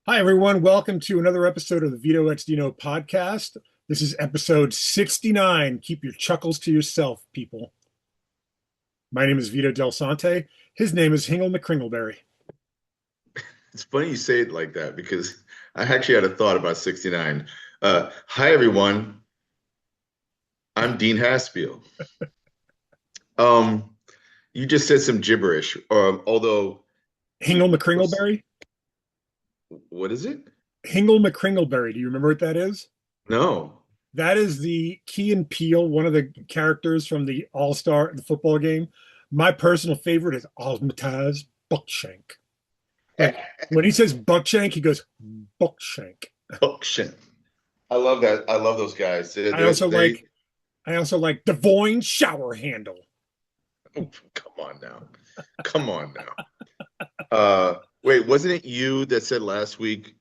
Hi, everyone. Welcome to another episode of the Vito DINO podcast. This is episode 69. Keep your chuckles to yourself, people. My name is Vito Delsante. His name is Hingle McCringleberry. It's funny you say it like that because I actually had a thought about 69. Hi, everyone. I'm Dean Haspiel. Um, you just said some gibberish, although, Hingle McCringleberry? what is it? Hingle McCringleberry. Do you remember what that is? No. That is the Key and Peele, one of the characters from the All-Star, the football game. My personal favorite is Almataz Buckshank. Like when he says Buckshank, he goes Buckshank. Function. I love that. I love those guys. I also like I also like Devoyne Shower Handle. Oh, come on now. Come on now. Wait, wasn't it you that said last week,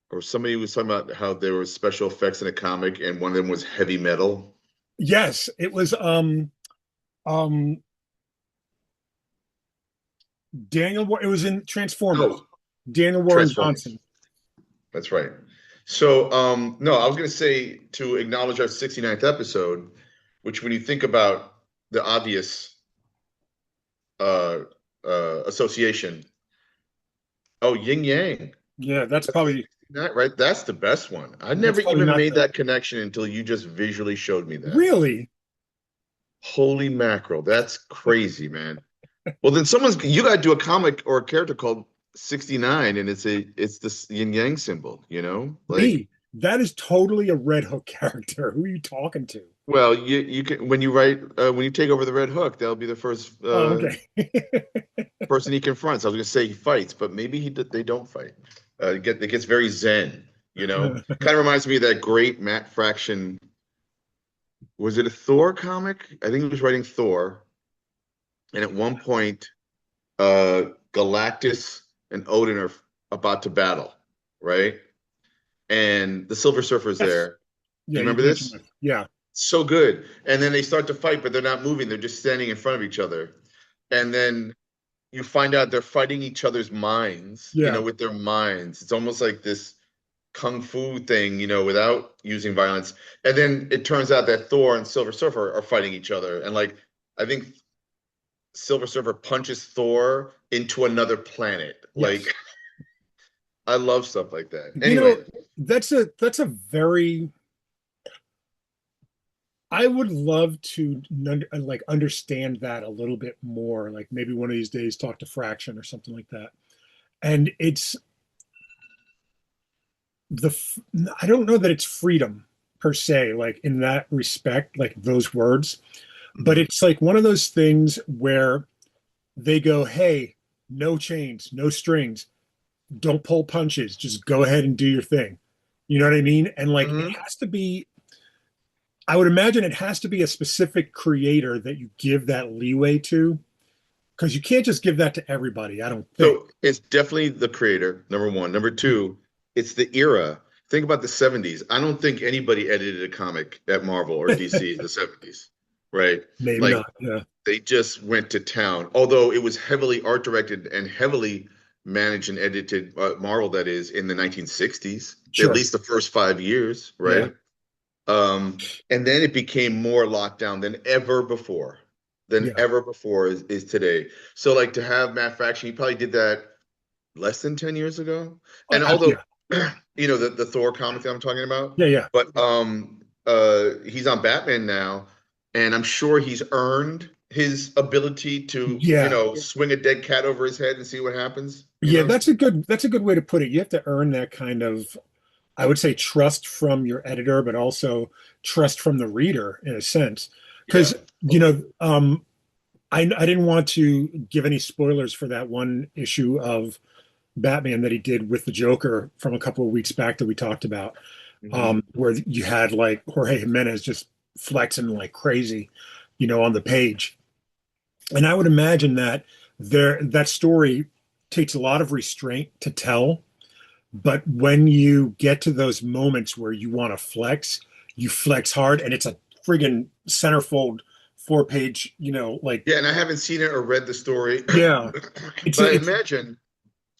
or somebody was talking about how there were special effects in a comic and one of them was heavy metal? Yes, it was um it was in Transformers. Oh, Daniel Warren Transformers. Johnson. That's right. So, no, I was going to say to acknowledge our 69th episode, which when you think about the obvious uh, association, oh, yin yang. Yeah, That's the 69, right? That's the best one. I that's never probably even not made the that connection until you just visually showed me that. really. Holy mackerel. That's crazy, man. Well, then you got to do a comic or a character called 69 and it's this yin yang symbol, like, Me. That is totally a Red Hook character. Who are you talking to? well, you can when you write when you take over the Red Hook, that'll be the first Oh, okay. person he confronts. I was going to say he fights, but maybe they don't fight. It gets very zen, Kind of reminds me of that great Matt Fraction. Was it a Thor comic? I think he was writing Thor, and at one point, Galactus and Odin are about to battle, right? And the Silver Surfer's Yes. there. Do Yeah, you you remember mentioned this? that. Yeah. So good. And then they start to fight, but they're not moving. They're just standing in front of each other. And then you find out they're fighting each other's minds, Yeah. with their minds. It's almost like this kung fu thing, without using violence. And then it turns out that Thor and Silver Surfer are fighting each other. And like, I think Silver Surfer punches Thor into another planet. Yes. Like, I love stuff like that. You Anyway, know, that's a very I would love to like understand that a little bit more. Like maybe one of these days talk to Fraction or something like that. And it's the I don't know that it's freedom per se, like in that respect, like those words, but it's like one of those things where they go, "Hey, no chains, no strings, don't pull punches, just go ahead and do your thing." You know what I mean? And like it mhm. has to be I would imagine it has to be a specific creator that you give that leeway to because you can't just give that to everybody, I don't think. So it's definitely the creator, number one. Number two, it's the era. Think about the 70s. I don't think anybody edited a comic at Marvel or DC in the 70s, right? Maybe Like not. Yeah. they just went to town. Although it was heavily art directed and heavily managed and edited, Marvel, that is, in the 1960s, at Sure. least the first 5 years, Yeah. right? And then it became more locked down than Yeah. ever before is today. So like to have Matt Fraction, he probably did that less than 10 years ago. And although, Yeah. the Thor comic that I'm talking about, Yeah. Yeah. but he's on Batman now, and I'm sure he's earned his ability to, Yeah. swing a dead cat over his head and see what happens, Yeah, that's a good way to put it. You have to earn that kind of, I would say, trust from your editor, but also trust from the reader in a sense. Yeah, Because, totally. I didn't want to give any spoilers for that one issue of Batman that he did with the Joker from a couple of weeks back that we talked about, Hmm. where you had like Jorge Jimenez just flexing like crazy, on the page. And I would imagine that that story takes a lot of restraint to tell, but when you get to those moments where you want to flex, you flex hard, and it's a friggin' centerfold 4 page, like Yeah, and I haven't seen it or read the story, yeah, it's but I it's imagine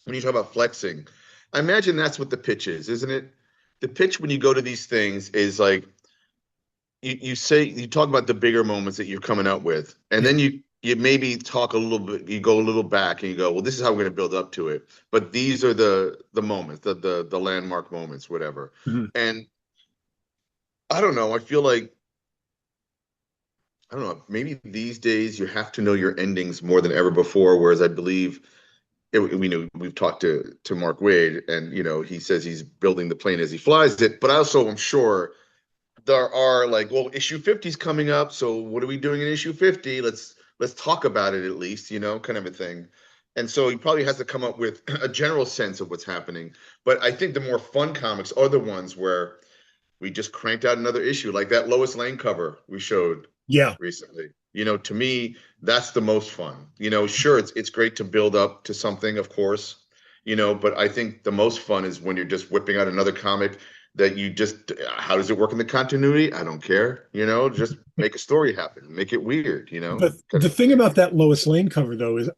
when you talk about flexing, I imagine that's what the pitch is, isn't it? The pitch when you go to these things is like you talk about the bigger moments that you're coming up with, and Yeah. then you maybe talk a little bit, you go a little back and you go, well, this is how we're going to build up to it. But these are the moments, the landmark moments, whatever. Mhm. And I don't know, I feel like I don't know, maybe these days you have to know your endings more than ever before, whereas I believe we know we've talked to Mark Wade, and he says he's building the plane as he flies it. But I also am sure there are like, well, issue 50 is coming up, so what are we doing in issue 50? Let's talk about it at least, kind of a thing. And so he probably has to come up with a general sense of what's happening. But I think the more fun comics are the ones where we just cranked out another issue, like that Lois Lane cover we showed Yeah. recently. To me, that's the most fun. Sure, it's great to build up to something, of course, but I think the most fun is when you're just whipping out another comic that you just, how does it work in the continuity? I don't care, just make a story happen, make it weird, kind The of thing thing. about that Lois Lane cover, though, is,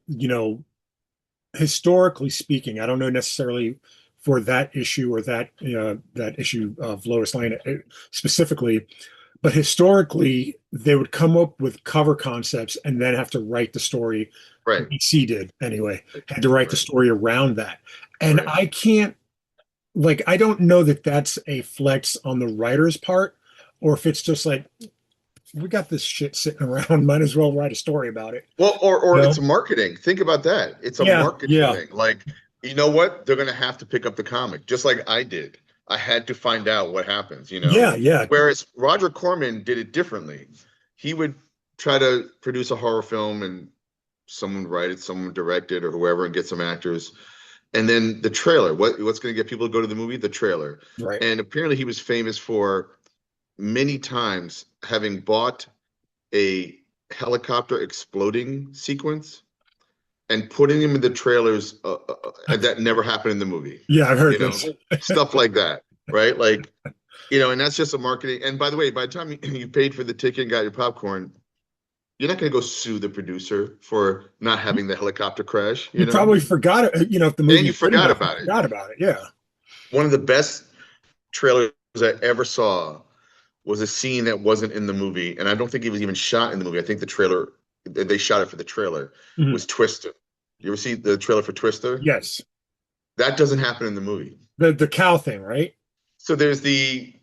historically speaking, I don't know necessarily for that issue or that issue of Lois Lane specifically, but historically they would come up with cover concepts and then have to write the story. Right, DC did anyway, had to write the right, story around that. And right. I can't, like, I don't know that that's a flex on the writer's part, or if it's just like, we got this shit sitting around, might as well write a story about it. Well, or No. it's marketing. Think about that. It's a Yeah, marketing yeah, thing. Like, you know what? They're going to have to pick up the comic, just like I did. I had to find out what happens. yeah, yeah. Whereas Roger Corman did it differently. He would try to produce a horror film and someone write it, someone direct it, or whoever, and get some actors. And then the trailer. What's going to get people to go to the movie? The trailer. Right. And apparently he was famous for many times having bought a helicopter exploding sequence and putting them in the trailers that never happened in the movie. Yeah, I've heard You know, this. stuff like that, right? Like, and that's just a marketing. And by the way, by the time you paid for the ticket and got your popcorn, you're not going to go sue the producer for not having the helicopter crash, You probably forgot it, if the And movie you is good forgot enough, you about it. forgot about it. Yeah. One of the best trailers I ever saw was a scene that wasn't in the movie, and I don't think it was even shot in the movie. I think the trailer, they shot it for the trailer, Mhm. was Twister. You ever see the trailer for Twister? Yes. That doesn't happen in the movie. The cow thing, right? So there's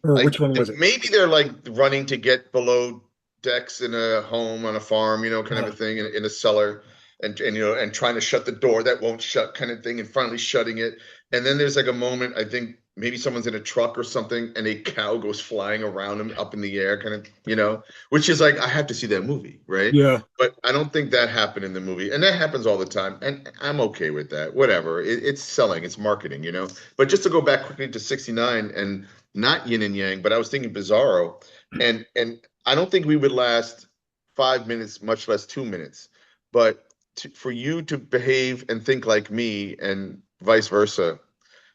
Or which one was it? maybe they're like running to get below decks in a home on a farm, kind of a Uh, thing in a cellar, and trying to shut the door that won't shut, kind of thing, and finally shutting it. And then there's like a moment, I think maybe someone's in a truck or something, and a cow goes flying around him up in the air, kind of, which is like, I have to see that movie, right? yeah. But I don't think that happened in the movie, and that happens all the time, and I'm okay with that. Whatever, it's selling, it's marketing. But just to go back quickly to '69 and not Yin and Yang, but I was thinking Bizarro, and I don't think we would last 5 minutes, much less 2 minutes. But for you to behave and think like me, and vice versa,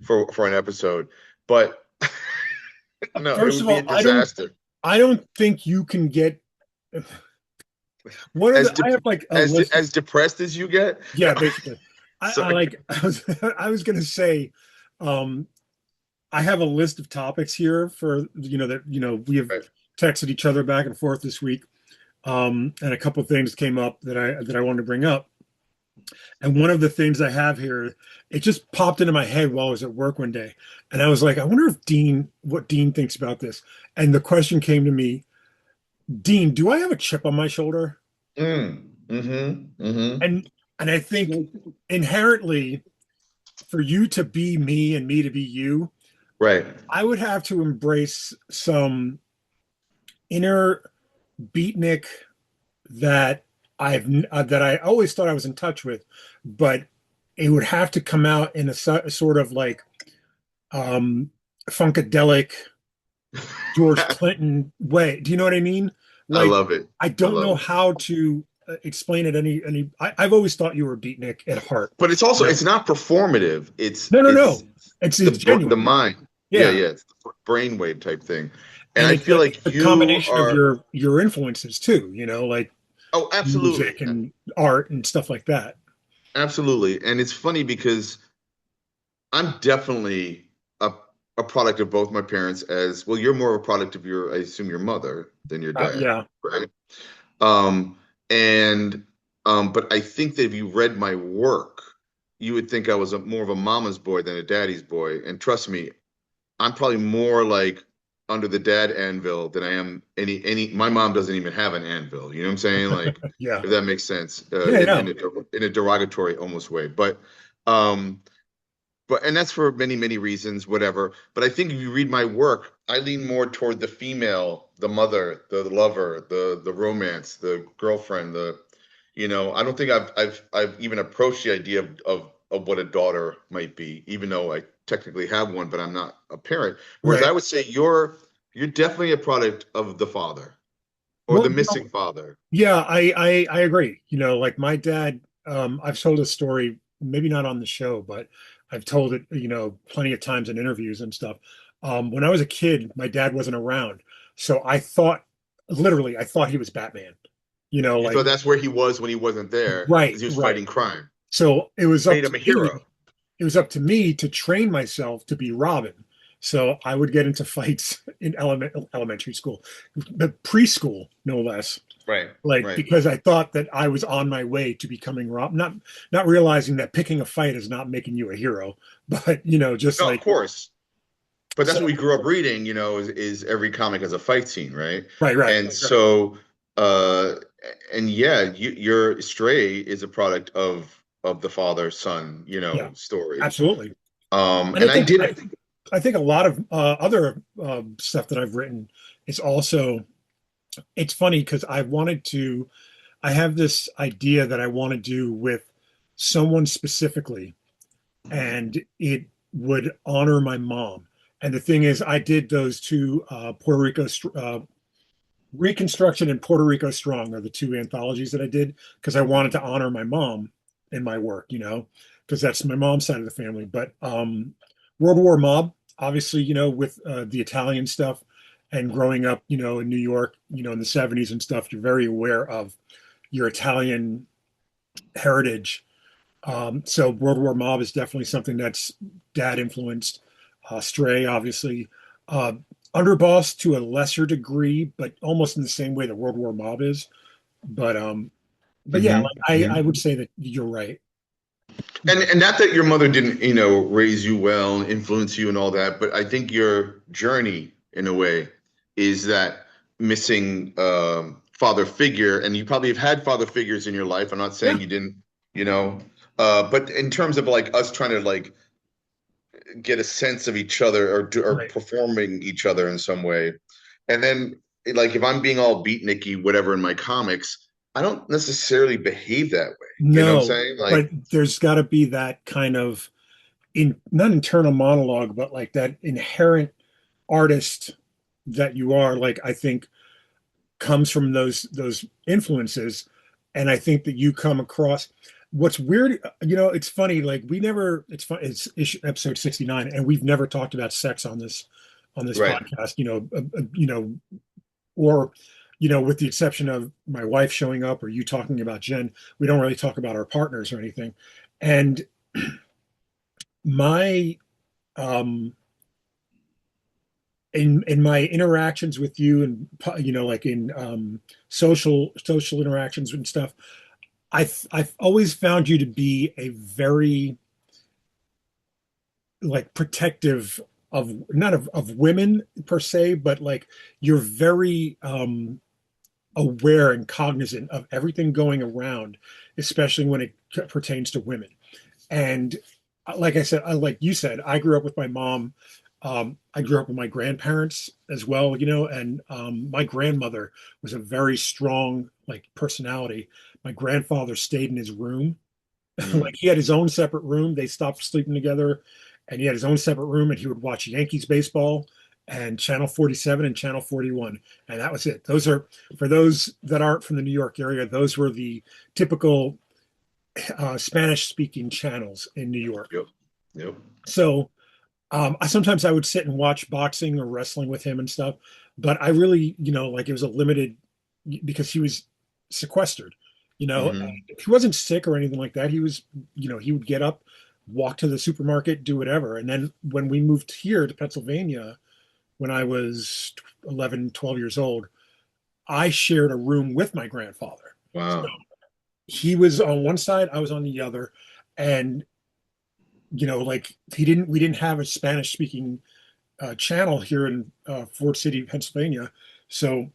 for an episode, but no, it First would of be a all, disaster. I don't think you can get one of As the. de I have like a as list. as depressed as you get. Yeah, basically. I Sorry. like. I was gonna say, um, I have a list of topics here for that we have Right. texted each other back and forth this week, and a couple of things came up that I wanted to bring up. And one of the things I have here, it just popped into my head while I was at work one day, and I was like, I wonder what Dean thinks about this. And the question came to me, Dean, do I have a chip on my shoulder? Mm-hmm. And I think inherently, for you to be me and me to be you, Right. I would have to embrace some inner beatnik that that I always thought I was in touch with, but it would have to come out in a sort of like funkadelic George Clinton way. Do you know what I mean? I Like, love it. I I don't love know it. how to explain it any. I've always thought you were a beatnik at heart. But it's You also, know? it's not performative. It's No, no, it's no. It's the genuine. mind. Yeah, Yeah, yeah. It's the brainwave type thing. And and I feel it's like a you combination of are, your influences too. Like oh, music absolutely. and art and stuff like that. Absolutely. And it's funny because I'm definitely a product of both my parents. As well, you're more of a product of your, I assume, your mother than your dad, Yeah. right? Um, and but I think that if you read my work, you would think I was more of a mama's boy than a daddy's boy. And trust me, I'm probably more like under the dad anvil than I am any. My mom doesn't even have an anvil. You know what I'm saying? Like, Yeah. if that makes sense, Yeah. Yeah. in a derogatory almost way. Um, and that's for many many reasons, whatever. But I think if you read my work, I lean more toward the female, the mother, the lover, the romance, the girlfriend, the I don't think I've even approached the idea of what a daughter might be, even though I technically have one, but I'm not a parent. Whereas Right. I would say you're definitely a product of the father or Well, the missing father. yeah, I agree. Like my dad, I've told a story, maybe not on the show, but I've told it, plenty of times in interviews and stuff. When I was a kid, my dad wasn't around. So literally, I thought he was Batman, You thought like, that's where he was when he wasn't there because right, he was right. fighting crime. So Made him a hero. it was up to me to train myself to be Robin. So I would get into fights in elementary school, but preschool, no less, Right, like right. because I thought that I was on my way to becoming Rob, not realizing that picking a fight is not making you a hero, but just No, of like course. But that's what so. we grew up reading, is every comic has a fight scene, right? Right, right, And so, uh, and yeah, your Stray is a product of the father son, yeah, story. absolutely. And I And I think did, I think a lot of other stuff that I've written is also. It's funny because I have this idea that I want to do with someone specifically, and it would honor my mom. And the thing is, I did those two Puerto Rico Reconstruction and Puerto Rico Strong are the two anthologies that I did because I wanted to honor my mom in my work, because that's my mom's side of the family. But World War Mob, obviously, with the Italian stuff and growing up, in New York, in the 70s and stuff, you're very aware of your Italian heritage. So World War Mob is definitely something that's dad influenced. Stray, obviously. Uh, Underboss to a lesser degree, but almost in the same way that World War Mob is. But yeah, Mhm, like I mhm. would say that you're right. And not that your mother didn't, raise you well and influence you and all that, but I think your journey, in a way, is that missing father figure, and you probably have had father figures in your life. I'm not Yeah, saying you didn't, you know, but in terms of like us trying to like get a sense of each other or right. performing each other in some way, and then like if I'm being all beatniky, whatever in my comics, I don't necessarily behave that way. You know what I'm No, saying? Like, but there's got to be that kind of not internal monologue, but like that inherent artist that you are. Like I think comes from those influences, and I think that you come across. What's weird, it's funny. Like we never. It's fun. It's episode 69, and we've never talked about sex on this right. podcast. Or with the exception of my wife showing up or you talking about Jen, we don't really talk about our partners or anything. And my um in my interactions with you and like in social interactions and stuff, I've always found you to be a very like protective of not of women per se, but like you're very aware and cognizant of everything going around, especially when it pertains to women. And like I said, like you said, I grew up with my mom. I grew up with my grandparents as well, and my grandmother was a very strong like personality. My grandfather stayed in his room. Like Mm. he had his own separate room. They stopped sleeping together, and he had his own separate room, and he would watch Yankees baseball and Channel 47 and Channel 41, and that was it. Those are for those that aren't from the New York area. Those were the typical Spanish-speaking channels in New York. Yep. Yep. So I would sit and watch boxing or wrestling with him and stuff, but I really, like it was a limited because he was sequestered. Hmm. If he wasn't sick or anything like that, he was, he would get up walk to the supermarket, do whatever. And then when we moved here to Pennsylvania, when I was 11, 12 years old, I shared a room with my grandfather. So Wow. he was on one side, I was on the other. And, like we didn't have a Spanish speaking channel here in Fort City, Pennsylvania. So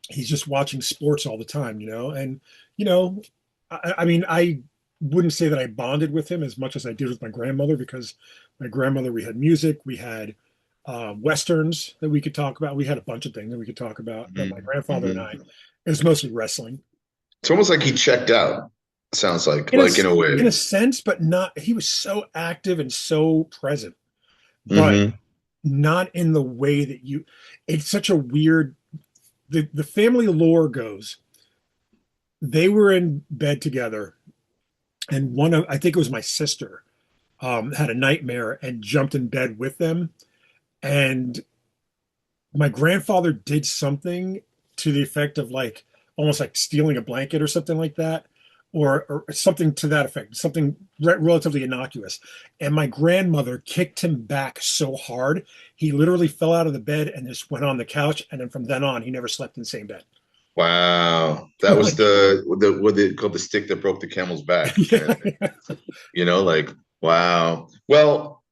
he's just watching sports all the time, and, you know, I mean, I wouldn't say that I bonded with him as much as I did with my grandmother because my grandmother, we had music, we had westerns that we could talk about. We had a bunch of things that we could talk about. But my Hmm. grandfather and I, Hmm. it was mostly wrestling. It's almost like he checked out. Sounds In a like in a in a way. sense, but not. He was so active and so present, but Hmm. not in the way that you. It's such a weird. The family lore goes. They were in bed together, and one of I think it was my sister had a nightmare and jumped in bed with them, and my grandfather did something to the effect of like almost like stealing a blanket or something like that, or something to that effect, something relatively innocuous. And my grandmother kicked him back so hard, he literally fell out of the bed and just went on the couch. And then from then on, he never slept in the same bed. Wow. That was Like, the what they called the stick that broke the camel's back kind of thing. yeah. Like, wow. Well,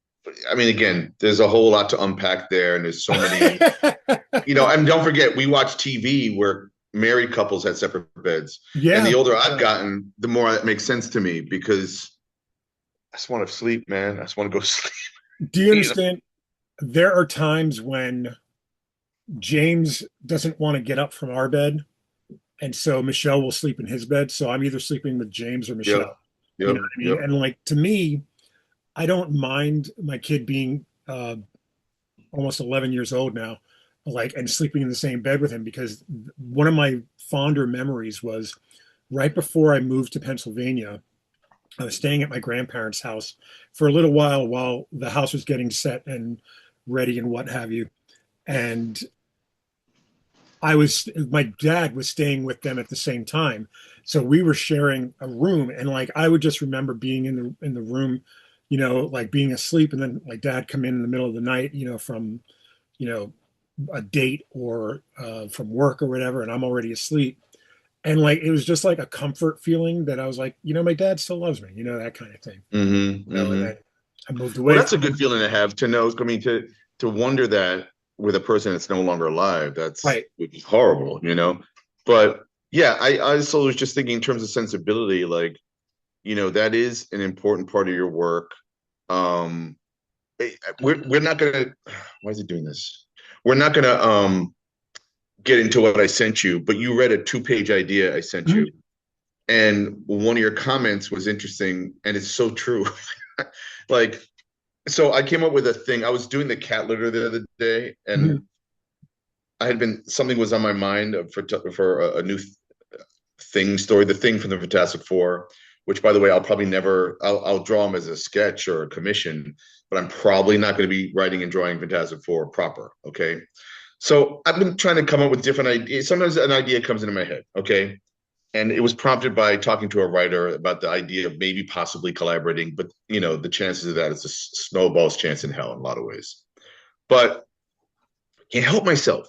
I mean, again, there's a whole lot to unpack there, and there's so many, and don't forget, we watch TV where married couples had separate beds. And the Yeah. older I've gotten, the more that makes sense to me because I just want to sleep, man. I just want to go sleep. Do you You know? understand? There are times when James doesn't want to get up from our bed. And so Michelle will sleep in his bed. So I'm either sleeping with James or Yep. Michelle. You know Yep. what I mean? Yep. And like to me, I don't mind my kid being almost 11 years old now, like, and sleeping in the same bed with him because one of my fonder memories was right before I moved to Pennsylvania. I was staying at my grandparents' house for a little while the house was getting set and ready and what have you. And my dad was staying with them at the same time. So we were sharing a room and like I would just remember being in the room, like being asleep and then like dad come in the middle of the night, from, you know, a date or from work or whatever, and I'm already asleep. And like it was just like a comfort feeling that I was like, my dad still loves me, that kind of thing. Mm-hmm. And Mm-hmm. then I moved Well, away that's a from good him. feeling to have to know. I mean, to wonder that with a person that's no longer alive, that's Right. which is horrible. But yeah, I also was just thinking in terms of sensibility, like, that is an important part of your work. Um, we're not gonna. Why is he doing this? We're not gonna get into what I sent you, but you read a 2-page idea I sent Mhm. you, and one of your comments was interesting, and it's so true. Like, so I came up with a thing. I was doing the cat litter the other day, and Mhm. I had been something was on my mind for a new thing story, the thing from the Fantastic Four, which by the way, I'll probably never. I'll draw them as a sketch or a commission, but I'm probably not going to be writing and drawing Fantastic Four proper. Okay, so I've been trying to come up with different ideas. Sometimes an idea comes into my head. Okay, and it was prompted by talking to a writer about the idea of maybe possibly collaborating, but the chances of that is a snowball's chance in hell in a lot of ways. But I can't help myself.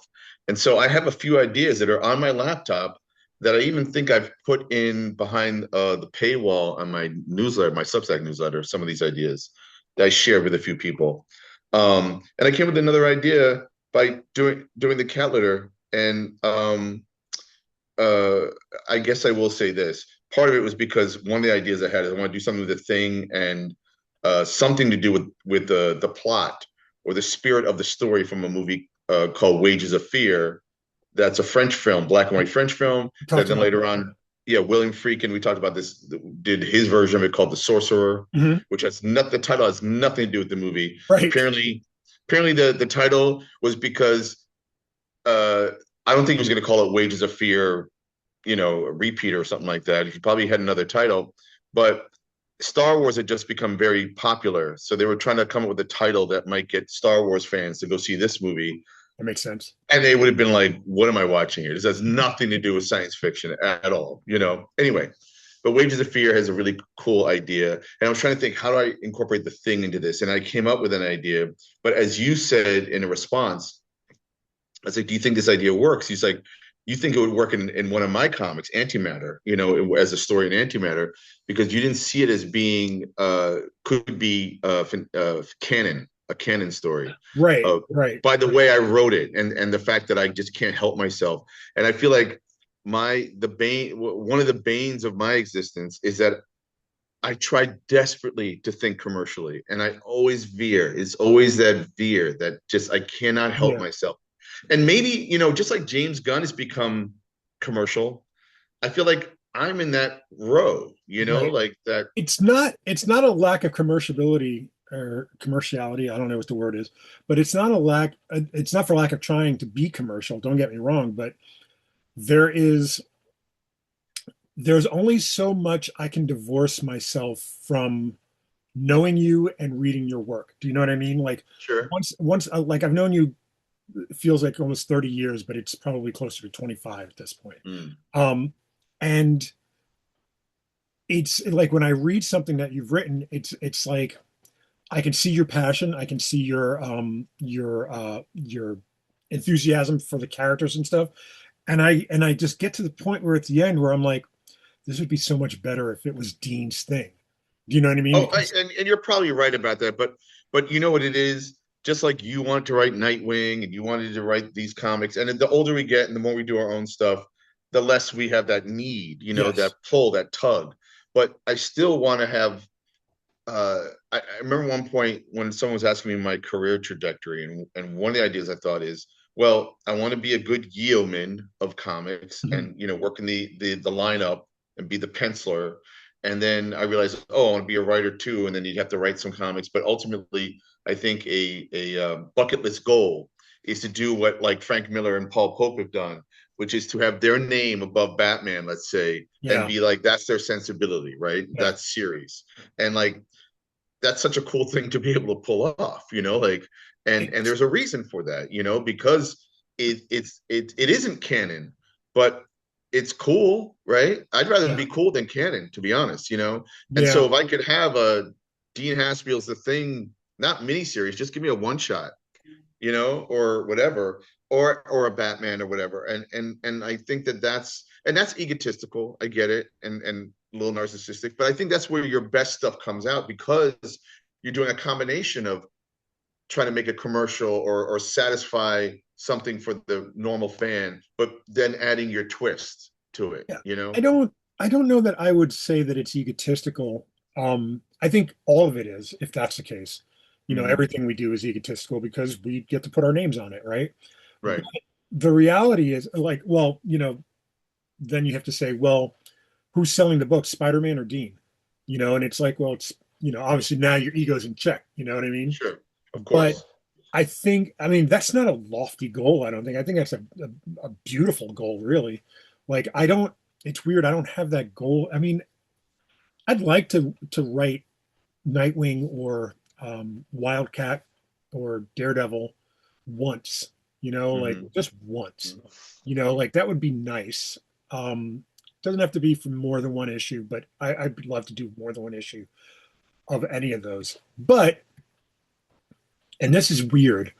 And so I have a few ideas that are on my laptop that I even think I've put in behind the paywall on my newsletter, my Substack newsletter, some of these ideas that I shared with a few people. And I came with another idea by doing the cat litter. And uh, I guess I will say this. Part of it was because one of the ideas I had is I want to do something with the thing and something to do with the plot or the spirit of the story from a movie called Wages of Fear. That's a French film, black and white French film. We That talked then about later that. on, yeah, William Friedkin. We talked about this. Did his version of it called The Sorcerer, Mhm. which has nothing. The title has nothing to do with the movie. Right. Apparently, the title was because uh, I don't think he was going to call it Wages of Fear, a repeat or something like that. He probably had another title, but Star Wars had just become very popular. So they were trying to come up with a title that might get Star Wars fans to go see this movie. That makes sense. And they would have been like, what am I watching here? This has nothing to do with science fiction at all. Anyway, but Wages of Fear has a really cool idea. And I was trying to think, how do I incorporate the Thing into this? And I came up with an idea. But as you said in a response, I was like, do you think this idea works? He's like, you think it would work in one of my comics, Antimatter, as a story in Antimatter, because you didn't see it as being could be canon, a canon story. Right, right. By the way I wrote it, and the fact that I just can't help myself. And I feel like one of the banes of my existence is that I try desperately to think commercially, and I always veer. It's always that veer that just I cannot help Yeah. myself. And maybe, just like James Gunn has become commercial, I feel like I'm in that row, Right. like that. It's not a lack of commerciality or commerciality. I don't know what the word is, but it's not for lack of trying to be commercial. Don't get me wrong, but there is there's only so much I can divorce myself from knowing you and reading your work. Do you know what I mean? Like Sure. once like I've known you, it feels like almost 30 years, but it's probably closer to 25 at this point. Mm. And it's like when I read something that you've written, it's like I can see your passion, I can see your enthusiasm for the characters and stuff. And I just get to the point where at the end where I'm like, this would be so much better if it was Dean's thing. Do you know what I mean? Oh, Because and you're probably right about that, but you know what it is? Just like you wanted to write Nightwing and you wanted to write these comics, and the older we get and the more we do our own stuff, the less we have that need, that yes, pull, that tug. But I still want to have. I remember one point when someone was asking me my career trajectory, and one of the ideas I thought is, well, I want to be a good yeoman of comics, mhm, and work in the lineup and be the penciler. And then I realized, oh, I want to be a writer too. And then you'd have to write some comics. But ultimately, I think a bucket list goal is to do what like Frank Miller and Paul Pope have done, which is to have their name above Batman, let's say, and yeah, be like, that's their sensibility, right? yeah, That series. And like, that's such a cool thing to be able to pull off, like, and it's there's a reason for that, because it isn't canon, but it's cool, right? I'd rather yeah, be cool than canon, to be honest, And so yeah, if I could have a Dean Haspiel's The Thing, not miniseries, just give me a one shot, or whatever, or a Batman or whatever. And I think that's egotistical. I get it, and a little narcissistic, but I think that's where your best stuff comes out because you're doing a combination of trying to make a commercial or satisfy something for the normal fan, but then adding your twist to it, yeah. I don't know that I would say that it's egotistical. I think all of it is, if that's the case. Mm-hmm. Everything we do is egotistical because we get to put our names on it, right? But Right. the reality is like, well, then you have to say, well, who's selling the book, Spider-Man or Dean? And it's like, well, it's, obviously now your ego's in check, you know what I mean? Sure. Of But course. I mean, that's not a lofty goal, I don't think. I think that's a beautiful goal, really. Like, it's weird, I don't have that goal. I mean, I'd like to write Nightwing or Wildcat or Daredevil once, like Mm-hmm. just once, like that would be nice. Doesn't have to be for more than one issue, but I'd love to do more than one issue of any of those. And this is weird,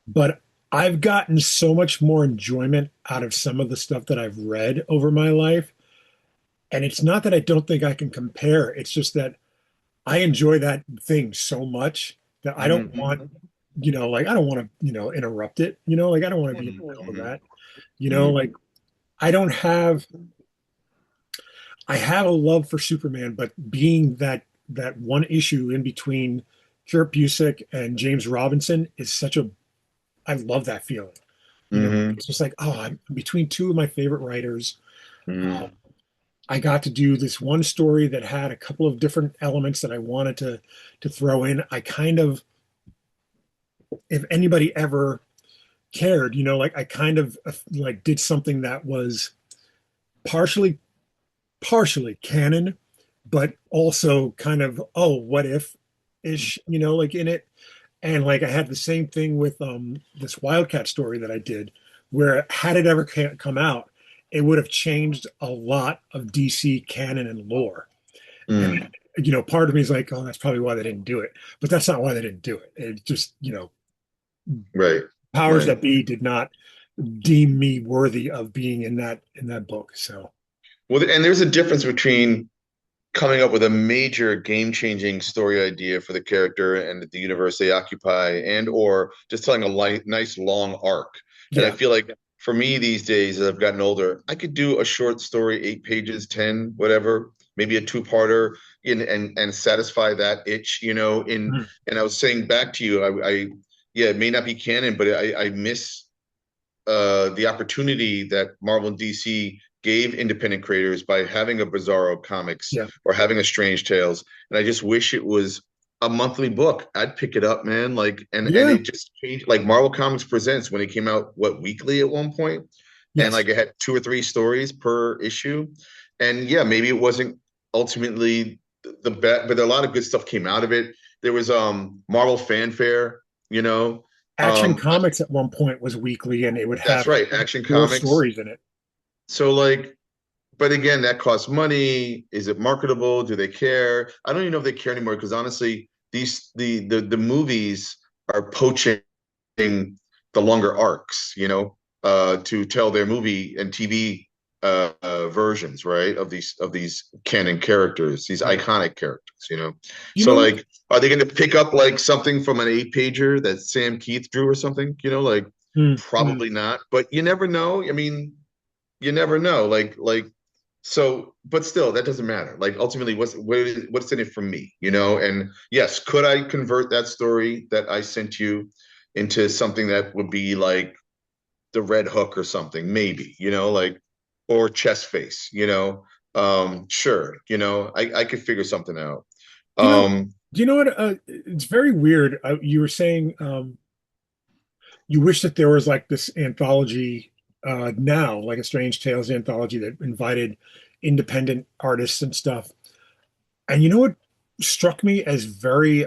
but I've gotten so much more enjoyment out of some of the stuff that I've read over my life. And it's not that I don't think I can compare, it's just that I enjoy that thing so much that I don't Mm-hmm. want, like I don't want to, interrupt it, like I don't want to be in the middle of Mm-hmm. that, Mm-hmm. like I don't have I have a love for Superman, but being that one issue in between Kurt Busiek and James Robinson is such a I love that feeling. Mm-hmm. It's just like, oh, I'm between two of my favorite writers. Mm-hmm. Um, I got to do this one story that had a couple of different elements that I wanted to throw in. I kind of, if anybody ever cared, like I kind of like did something that was partially canon, but also kind of, oh, what if ish, like in it. And like I had the same thing with this Wildcat story that I did, where had it ever come out, it would have changed a lot of DC canon and lore. And Mm, part of me is like, oh, that's probably why they didn't do it. But that's not why they didn't do it. It just, right, powers right. that be did not deem me worthy of being in that book. So Well, and there's a difference between coming up with a major game-changing story idea for the character and the universe they occupy, and or just telling a nice long arc. And I yeah, feel like for me these days, as I've gotten older, I could do a short story, 8 pages, 10, whatever, maybe a two-parter, and satisfy that itch, in Mhm. and I was saying back to you, yeah, it may not be canon, but I miss the opportunity that Marvel and DC gave independent creators by having a Bizarro Comics Yeah, or having a Strange Tales. And I just wish it was a monthly book. I'd pick it up, man. Like, and yeah, it just changed. Like Marvel Comics Presents when it came out, what, weekly at one point, and yes. like it had 2 or 3 stories per issue. And yeah, maybe it wasn't ultimately the best, but a lot of good stuff came out of it. There was Marvel Fanfare, you know. Action Um, Comics at one point was weekly, and it would that's have right, Action four Comics. stories in it. So like, but again, that costs money. Is it marketable? Do they care? I don't even know if they care anymore because honestly, the movies are poaching the longer arcs, to tell their movie and TV versions, right, of these canon characters, these Right. iconic characters. You So know, like, are they going to pick up like something from an 8 pager that Sam Keith drew or something? Like mm, mm. probably not, but you never know. I mean, you never know. So, but still, that doesn't matter. Like ultimately, what's in it for me, And yes, could I convert that story that I sent you into something that would be like the Red Hook or something? Maybe, or Chest Face, sure, I could figure something out. You know, Um, do you know what? It's very weird. You were saying you wish that there was like this anthology now, like a Strange Tales anthology that invited independent artists and stuff. And you know what struck me as very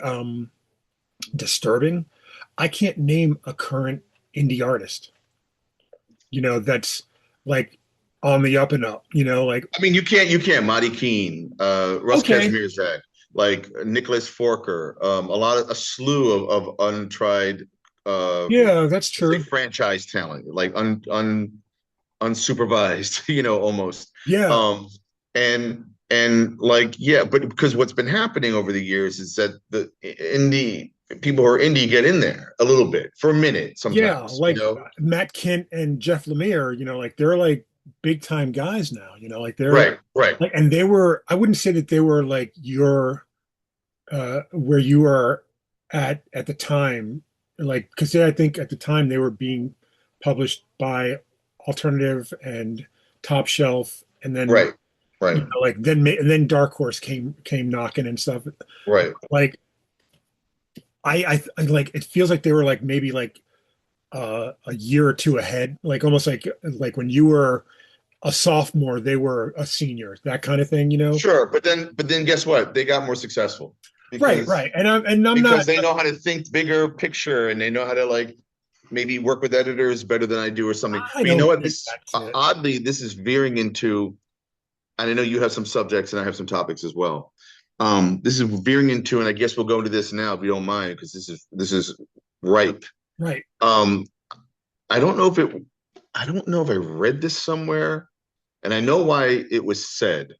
disturbing? I can't name a current indie artist, that's like on the up and up, like, I mean, you can't. Marty Keene, Russ okay, Kazmierzak, like Nicholas Forker, a slew of untried, yeah, that's let's say true. franchise talent, like unsupervised, almost. Yeah, And like, yeah, but because what's been happening over the years is that the indie people who are indie get in there a little bit for a minute yeah, sometimes, like Matt Kent and Jeff Lemire, like they're like big time guys now, like they're Right, right, like, and they were, I wouldn't say that they were like where you are at the time, like, because I think at the time they were being published by Alternative and Top Shelf, and then right, right, like and then Dark Horse came knocking and stuff. right. Like I like, it feels like they were like maybe like a year or two ahead, like almost like when you were a sophomore, they were a senior, that kind of thing. Sure, but then guess what? They got more successful Right, because right. And I'm because not. they know how to think bigger picture and they know how to like maybe work with editors better than I do or something. I But you know don't what? think This that's it. oddly, this is veering into, and I know you have some subjects and I have some topics as well. This is veering into, and I guess we'll go into this now if you don't mind, because this is ripe. Right. Um, I don't know if it, I don't know if I read this somewhere, and I know why it was said,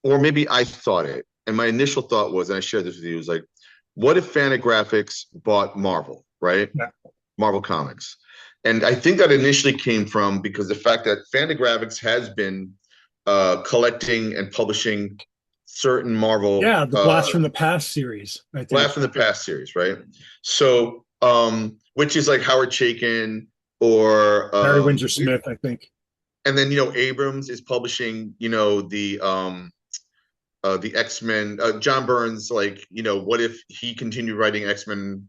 or maybe I thought it. And my initial thought was, and I shared this with you, was like, what if Fantagraphics bought Marvel, right? Yeah. Marvel Comics. And I think that initially came from because the fact that Fantagraphics has been collecting and publishing certain Marvel Yeah, the Blast from the Past series, I think. Blast from the Past series, right? So, which is like Howard Chaykin or Barry Windsor Smith, I think. and then Abrams is publishing the X-Men. John Burns, like, what if he continued writing X-Men,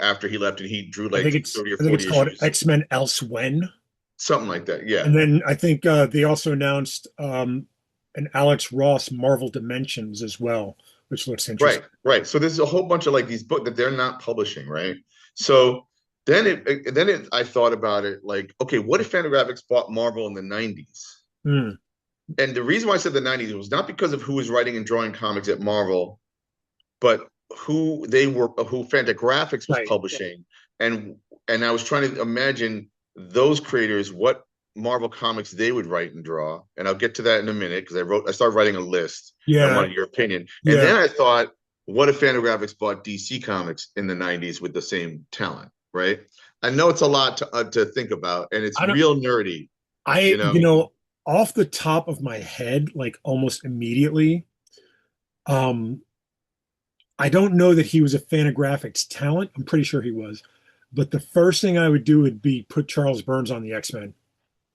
after he left and he drew I think like it's 30 or I think it's 40 called issues, X-Men Elsewhen. something like that. Yeah. And then I think they also announced an Alex Ross Marvel Dimensions as well, which looks Right, interesting. right. So there's a whole bunch of like these books that they're not publishing, right? So I thought about it like, okay, what if Fantagraphics bought Marvel in the 90s? Hmm. And the reason why I said the 90s was not because of who was writing and drawing comics at Marvel, but who Fantagraphics was Right. publishing. And and I was trying to imagine those creators, what Marvel comics they would write and draw. And I'll get to that in a minute because I started writing a list and I Yeah. wanted your opinion. And Yeah. then I thought, what if Fantagraphics bought DC Comics in the 90s with the same talent, right? I know it's a lot to think about, and it's I don't, real nerdy, you I, know. off the top of my head, like almost immediately, um, I don't know that he was a Fantagraphics talent. I'm pretty sure he was. But the first thing I would do would be put Charles Burns on the X-Men.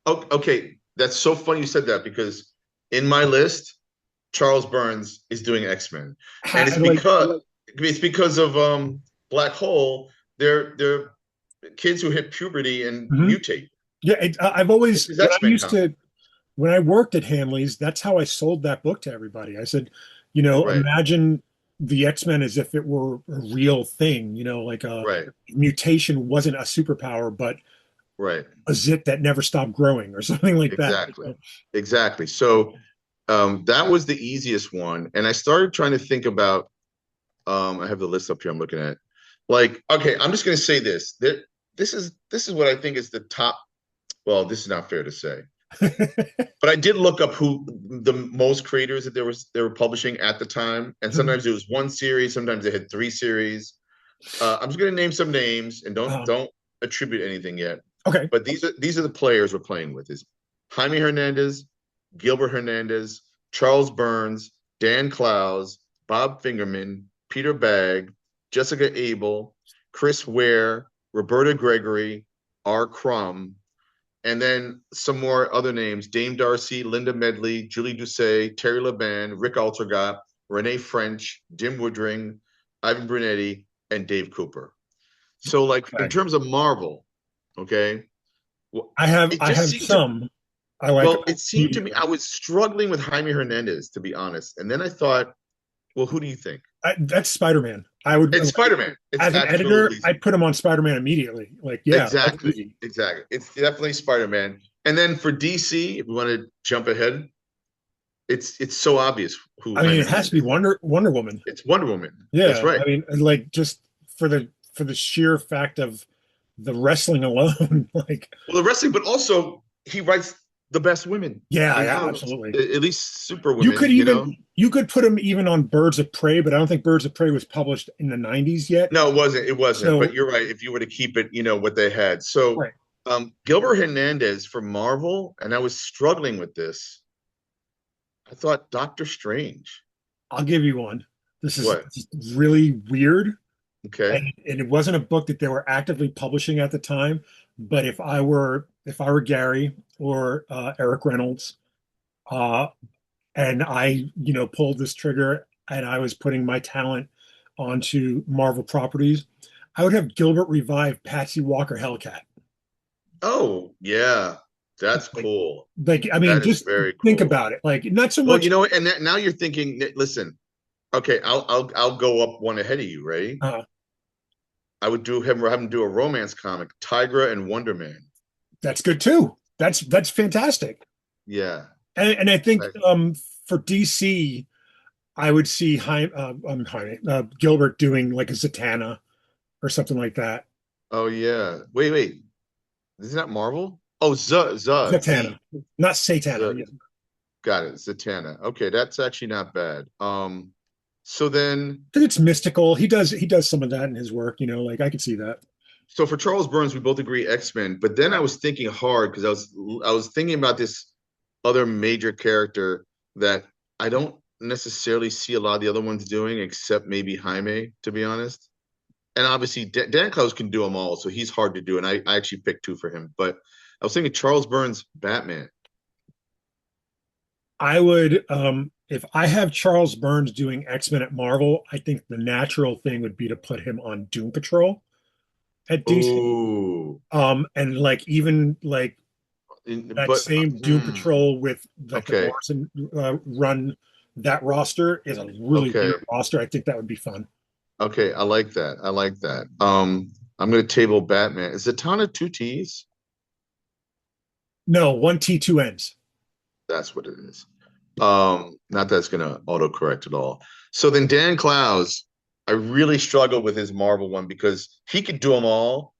Okay, that's so funny you said that because in my list, Charles Burns is doing X-Men, and Like, it's because of Black Hole. They're kids who hit puberty and mhm. mutate. Yeah, I've It's always his X-Men comic, when I worked at Hanley's, that's how I sold that book to everybody. I said, right? imagine the X-Men as if it were a real thing, like a Right, mutation wasn't a superpower, but right. a zit that never stopped growing or something like that. Exactly, exactly. So that was the easiest one, and I started trying to think about. I have the list up here. I'm looking at. Like, okay, I'm just going to say this. This is what I think is the top. Well, this is not fair to say, but I did look up who the most creators that they were publishing at the time, and sometimes it was one series, sometimes they had three series. I'm just going to name some names, and Um, don't attribute anything yet. okay. But these are the players we're playing with: is Jaime Hernandez, Gilbert Hernandez, Charles Burns, Dan Clowes, Bob Fingerman, Peter Bagg, Jessica Abel, Chris Ware, Roberta Gregory, R. Crumb, and then some more other names: Dame Darcy, Linda Medley, Julie Doucet, Terry Laban, Rick Altergott, Renee French, Jim Woodring, Ivan Brunetti, and Dave Cooper. So, like in Okay. terms of Marvel, okay, well, it I just have seemed to some I like well, it seemed to me immediately. I was struggling with Jaime Hernandez, to be honest. And then I thought, well, who do you think? That's Spider-Man. I would It's like, Spider-Man. It's as an editor, absolutely I'd put him on Spider-Man immediately. Like, yeah, that's exactly, easy. exactly. It's definitely Spider-Man. And then for DC, if we want to jump ahead, it's so obvious who I mean, Jaime it has to be Hernandez is. Wonder Woman. It's Wonder Woman. That's Yeah, right. I mean, like just for the sheer fact of the wrestling alone, like, Well, the wrestling, but also he writes the best women yeah, in yeah, comics, absolutely. at least super You could women, you know? even you could put him even on Birds of Prey, but I don't think Birds of Prey was published in the '90s yet. No, it wasn't. It wasn't. But So, you're right. If you were to keep it, what they had. So, right, Gilbert Hernandez for Marvel, and I was struggling with this. I thought Doctor Strange. I'll give you one. This is What? really weird, Okay. and it wasn't a book that they were actively publishing at the time. But if I were Gary or Eric Reynolds, uh, and I pulled this trigger and I was putting my talent onto Marvel properties, I would have Gilbert revive Patsy Walker Hellcat. Oh, yeah. That's Like, cool. I mean, That is just very think cool. about it. Like, not so Well, much. and now you're thinking, listen, okay, I'll go up one ahead of you, right? Uh, I would have him do a romance comic, Tigra and Wonder Man. that's good too. That's fantastic. Yeah. And I think Right. for DC, I would see Gilbert doing like a Zatanna or something like that. Oh yeah. Wait. Is that Marvel? Oh, Zatanna, not Satana. Z. Yeah. Got it. Zatanna. Okay, that's actually not bad. So then, Because it's mystical. He does some of that in his work. Like I could see that. so for Charles Burns, we both agree X-Men. But then I was thinking hard because I was thinking about this other major character that I don't necessarily see a lot of the other ones doing, except maybe Jaime, to be honest. And obviously, Dan Clowes can do them all, so he's hard to do. And I actually picked two for him. But I was thinking Charles Burns, Batman. I would, if I have Charles Burns doing X-Men at Marvel, I think the natural thing would be to put him on Doom Patrol at DC. Oh, And like even like that but same Doom Patrol with like the okay, Morrison run, that roster is a really okay, weird roster. I think that would be fun. okay. I like that. I like that. I'm going to table Batman. Is Zatanna two T's? No, one T, two N's. That's what it is. Not that it's going to autocorrect at all. So then Dan Clowes, I really struggled with his Marvel one because he could do them all,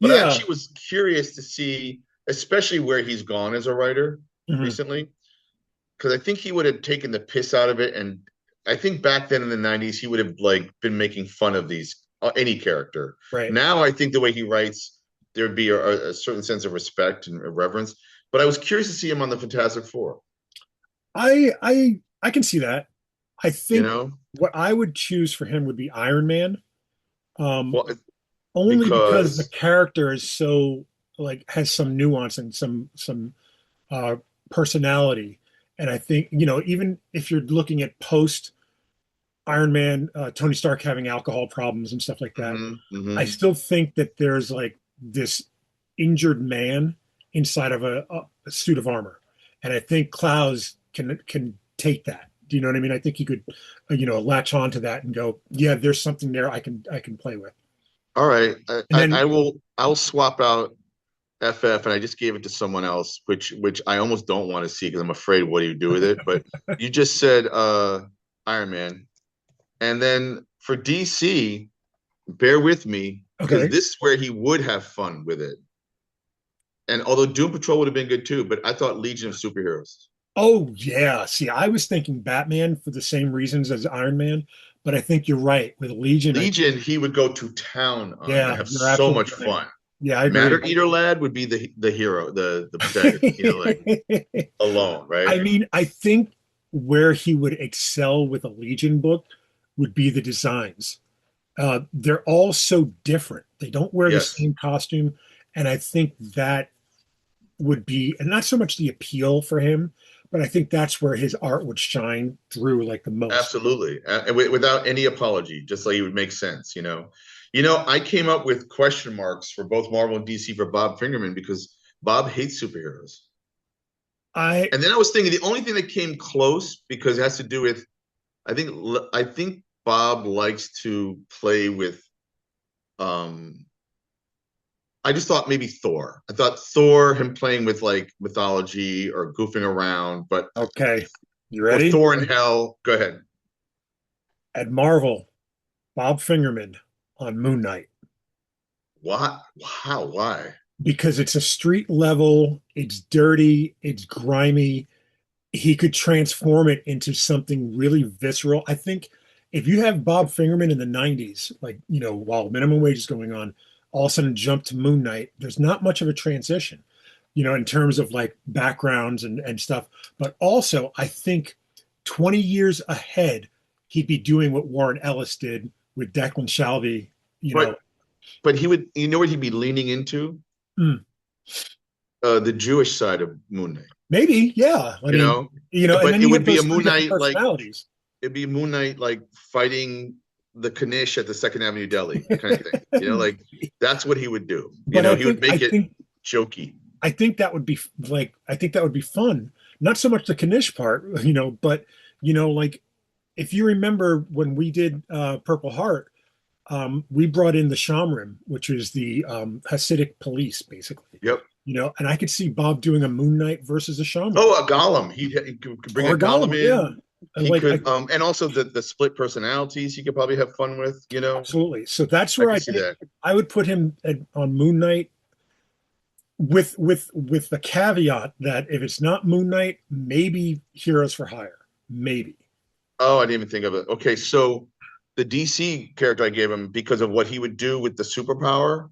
but I Yeah. actually was curious to see, especially where he's gone as a writer Hmm. recently, because I think he would have taken the piss out of it, and I think back then in the '90s he would have like been making fun of these any character. Right. Now I think the way he writes, there'd be a certain sense of respect and reverence. But I was curious to see him on the Fantastic Four. I can see that. I You think know, what I would choose for him would be Iron Man. Um, well, only because the because character is so like has some nuance and some uh personality. And I think, even if you're looking at post Iron Man, Tony Stark having alcohol problems and stuff like that, mhm, I mhm. still think that there's like this injured man inside of a suit of armor, and I think Klaus can take that. Do you know what I mean? I think he could, latch on to that and go, yeah, there's something there I can play with. All right, And then, I'll swap out FF, and I just gave it to someone else, which I almost don't want to see because I'm afraid what do you do with it. But you just said Iron Man, and then for DC, bear with me because okay. this is where he would have fun with it. And although Doom Patrol would have been good too, but I thought Legion of Superheroes. Oh yeah. See, I was thinking Batman for the same reasons as Iron Man, but I think you're right with Legion. Legion, he would go to town on and Yeah, have you're so much absolutely right. fun. Yeah, I Matter agree. Eater Lad would be the hero, the protagonist, like alone, I right? mean, I think where he would excel with a Legion book would be the designs. They're all so different. They don't wear the Yes, same costume, and I think that would be, and not so much the appeal for him, but I think that's where his art would shine through like the most. absolutely. Without any apology, just like it would make sense, you know. I came up with question marks for both Marvel and DC for Bob Fingerman because Bob hates superheroes. I And then I was thinking the only thing that came close because it has to do with I think Bob likes to play with um I just thought maybe Thor. I thought Thor, him playing with like mythology or goofing around, but Okay, you or ready? Thor in Hell. Go ahead. At Marvel, Bob Fingerman on Moon Knight. Why? How? Why? Because it's a street level, it's dirty, it's grimy. He could transform it into something really visceral. I think if you have Bob Fingerman in the 90s, like, while minimum wage is going on, all of a sudden jump to Moon Knight, there's not much of a transition, in terms of like backgrounds and stuff. But also, I think 20 years ahead, he'd be doing what Warren Ellis did with Declan Shalvey, you know. But but he would. You know what he'd be leaning into? Mm, The Jewish side of Moon Knight. maybe, yeah. I You mean, know, and but then it you have would be a those three Moon different Knight like personalities. it'd be Moon Knight like fighting the Kanish at the Second Avenue Deli kind of thing. Like that's what he would do. But I He would think I make it think jokey. I think that would be like I think that would be fun. Not so much the Kanish part, but like if you remember when we did Purple Heart, we brought in the Shamrim, which is the Hasidic police, basically. Yep. And I could see Bob doing a Moon Knight versus a Shamrim Oh, a Gollum. He could bring or a a Gollum Gollum, yeah. in. And He like I could, and also the split personalities. He could probably have fun with. absolutely. So that's I where can I see think that. I would put him on Moon Knight with the caveat that if it's not Moon Knight, maybe Heroes for Hire, maybe. Oh, I didn't even think of it. Okay, so the DC character I gave him because of what he would do with the superpower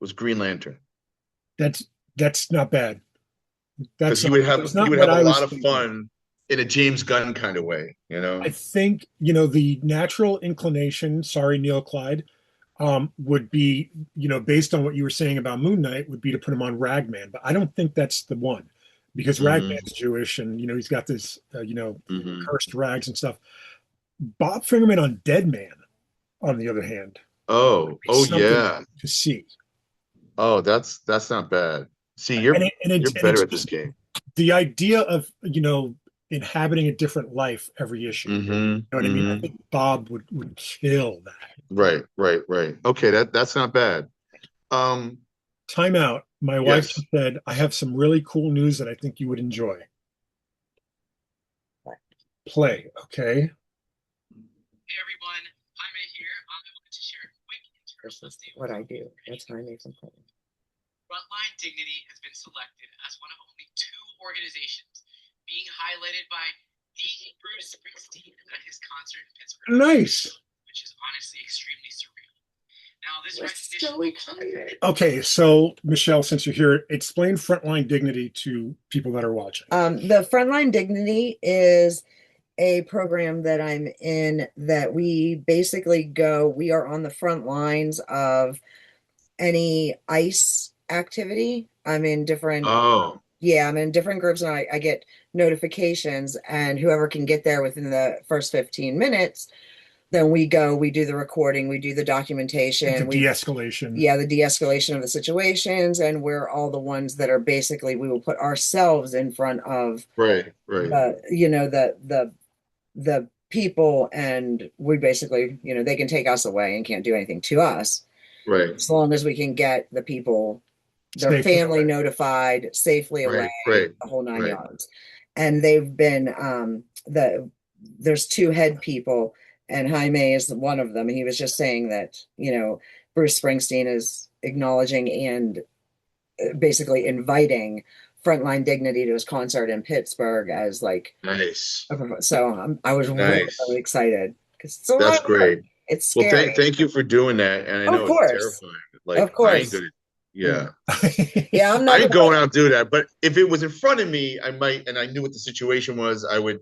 was Green Lantern That's not bad. because That's he not would that's have he not would what have a I lot was of thinking. fun in a James Gunn kind of way. I think the natural inclination. Sorry, Neil Clyde. Would be based on what you were saying about Moon Knight, would be to put him on Ragman, but I don't think that's the one because Hmm. Ragman's Jewish and he's got this Hmm. cursed rags and stuff. Bob Fingerman on Dead Man, on the other hand, would Oh, be oh something yeah. to see. Oh, that's not bad. See, And you're better it's at this game. the idea of inhabiting a different life every issue. You know what I mean? I Hmm. think Bob would kill that. Right, right, right. Okay, that's not bad. Um, Time out. My wife yes. just said, I have some really cool news that I think you would enjoy. Play, okay? Hey everyone, Jaime here. I wanted to share a quick internal This is update what with I you. do. That's how I make some money. Frontline Dignity has been selected as one of only 2 organizations being highlighted by the Bruce Springsteen at his concert in Pittsburgh, Nice. which is honestly extremely surreal. Now, this We're recognition so excited. Okay, so Michelle, since you're here, explain Frontline Dignity to people that are watching. The Frontline Dignity is a program that I'm in that we basically we are on the front lines of any ICE activity. I'm in different, Oh, yeah, I'm in different groups and I get notifications, and whoever can get there within the first 15 minutes, then we go, we do the recording, we do the The documentation, de-escalation. yeah, the de-escalation of the situations, and we're all the ones that are basically, we will put ourselves in front of right, right, the people, and we basically, they can take us away and can't do anything to us right, as long as we can get the people, their Safely family away. notified, safely away, right, right, the whole nine right. yards. And they've been there's 2 head people, and Jaime is one of them. He was just saying that, Bruce Springsteen is acknowledging and basically inviting Frontline Dignity to his concert in Pittsburgh as like, Nice, so I was really, really nice. excited because it's a lot That's of work. great. It's Well, scary. thank you for doing that. And I Of know it's course. terrifying. Of Like I ain't course. good at, yeah. Yeah, I'm I not ain't gonna going out and do that. But if it was in front of me, I might, and I knew what the situation was, I would,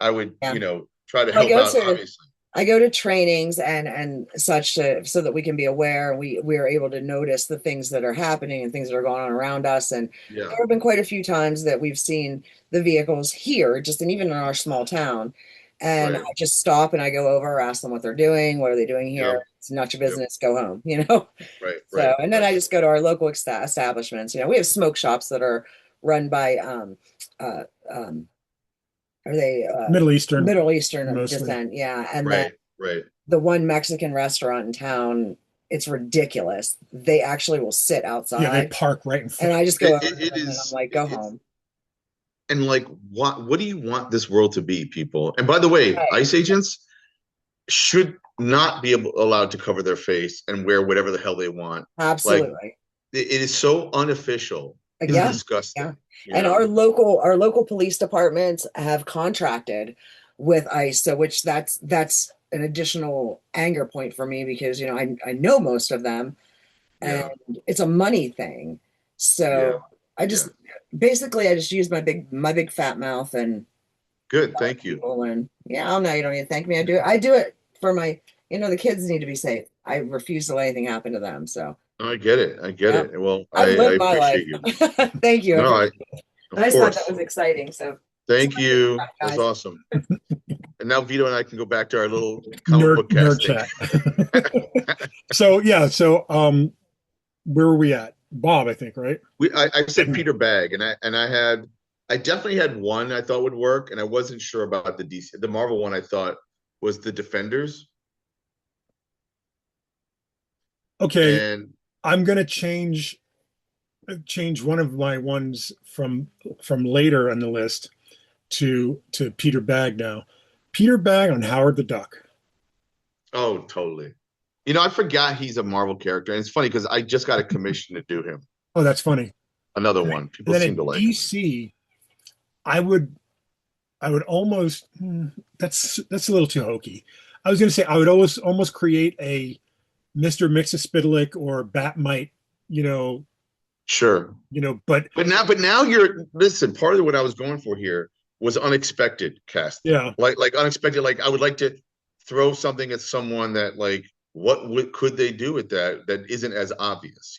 yeah. try to I help go out, to obviously. I go to trainings and such so that we can be aware. We are able to notice the things that are happening and things that are going on around us. And Yeah, there have been quite a few times that we've seen the vehicles here, just and even in our small town. And I right. just stop and I go over, ask them what they're doing, what are they doing here? Yep, It's not your yep. business, go home. Right, right, So, and then right. I just go to our local establishments. We have smoke shops that are run by uh, um, are they Middle Eastern, Middle Eastern mostly. descent? Yeah, and then Right, right. the one Mexican restaurant in town, it's ridiculous. They actually will sit Yeah, they outside, park right in and front. I just go It, over to it, it them and I'm is like, go it's home. and like what do you want this world to be, people? And by the way, Right. ICE agents should not be allowed to cover their face and wear whatever the hell they want. Like Absolutely. it is so unofficial. It's Yeah, disgusting, yeah. you And know? our local police departments have contracted with ICE, so which that's an additional anger point for me because I know most of them, and Yeah, it's a money thing. yeah, So I yeah. just basically I just use my big fat mouth and Good, thank you. people, and yeah, oh no, you don't need to thank me. I do it for my, the kids need to be safe. I refuse to let anything happen to them. So I get it. I get yeah, it. Well, I've I lived my life. appreciate you. Thank you. No, I of just thought that course. was exciting. So Thank you. That's guys. awesome. And now Vito and I can go back to our little comic Nerd book nerd casting. chat. So yeah, so where were we at? Bob, I think, right? I said Peter Bag, and I definitely had one I thought would work, and I wasn't sure about the DC. The Marvel one I thought was the Defenders, Okay, and I'm gonna change one of my ones from later on the list to Peter Bag now. Peter Bag on Howard the Duck. oh, totally. I forgot he's a Marvel character, and it's funny because I just got a commission to do him. Oh, that's funny. Another And one. People then seem to at like him. DC, I would I would almost that's a little too hokey. I was gonna say I would almost create a Mr. Mixospitalik or Batmite, you know, Sure. but But now you're listen. Part of what I was going for here was unexpected casting, yeah, like unexpected. Like I would like to throw something at someone that like could they do with that isn't as obvious.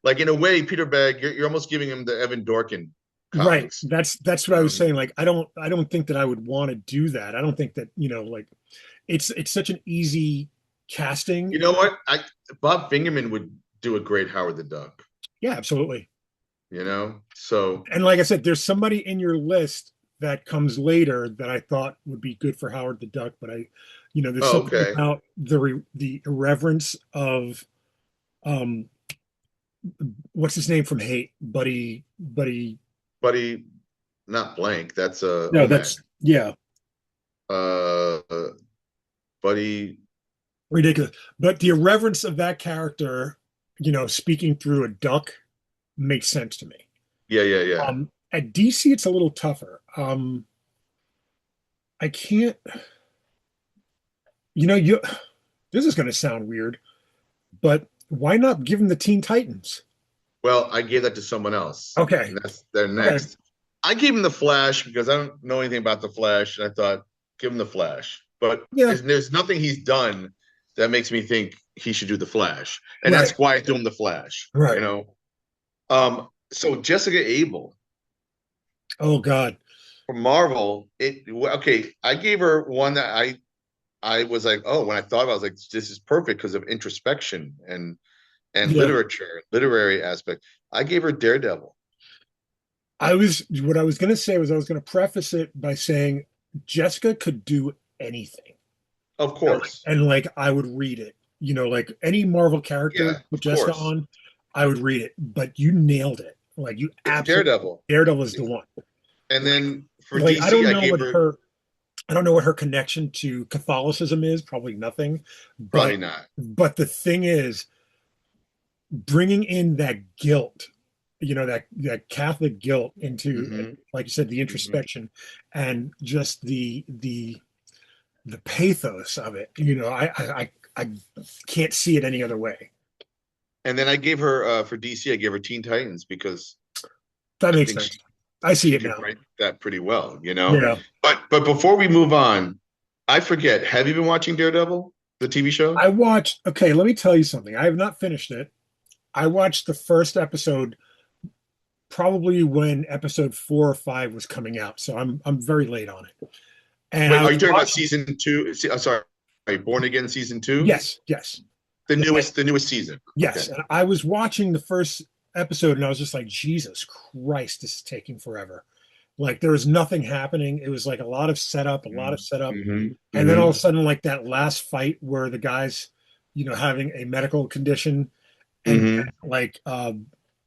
Like in a way, Peter Bag, you're almost giving him the Evan Dorkin right. comics. That's what I was saying. Like I don't think that I would want to do that. I don't think that, like it's such an easy casting. You know what? Bob Fingerman would do a great Howard the Duck. Yeah, absolutely. So And like I said, there's somebody in your list that comes later that I thought would be good for Howard the Duck, but there's Oh, something okay. about the irreverence of um what's his name from Hate, Buddy, not Blank. That's no, Omac. that's yeah, Uh, Buddy. ridiculous. But the irreverence of that character, speaking through a duck makes sense to me. Yeah, yeah, yeah. At DC, it's a little tougher. I can't, you this is going to sound weird, but why not give them the Teen Titans? Well, I gave that to someone else, Okay. and that's their Okay. next. I gave him the Flash because I don't know anything about the Flash, and I thought give him the Flash. But Yeah. there's nothing he's done that makes me think he should do the Flash, and Right. that's why I threw him the Flash. Right. So Jessica Abel Oh God. from Marvel, okay. I gave her one that I was like, oh, when I thought about it, I was like, this is perfect because of introspection and Yeah. literary aspect. I gave her Daredevil. What I was going to say was I was going to preface it by saying Jessica could do anything. Of course. And like I would read it. Like any Marvel character Yeah, with of Jessica course. on, I would read it. But you nailed it. Like you It's absolutely Daredevil. Daredevil is the one. And then for Like DC, I don't I know gave what her I don't know what her connection to Catholicism is, probably nothing. probably But not. but the thing is bringing in that guilt, that Catholic guilt into, Mhm. like you said, the introspection and just the pathos of it. I can't see it any other way. And then I gave her for DC, I gave her Teen Titans because That I makes think sense. I see she it could now. write that pretty well, Yeah. But before we move on, I forget. Have you been watching Daredevil, the TV show? Okay, let me tell you something. I have not finished it. I watched the first episode probably when episode 4 or 5 was coming out. So I'm very late on it. And Wait, I are was you talking about watching, season 2? I'm sorry, Born Again season 2? yes, yes, The newest season. yes. Okay. And I was watching the first episode and I was just like, Jesus Christ, this is taking forever. Like there was nothing happening. It was like a lot of setup, Mm-hmm. and then all of a sudden, like that last fight where the guy's, having a medical condition, and Mm-hmm. like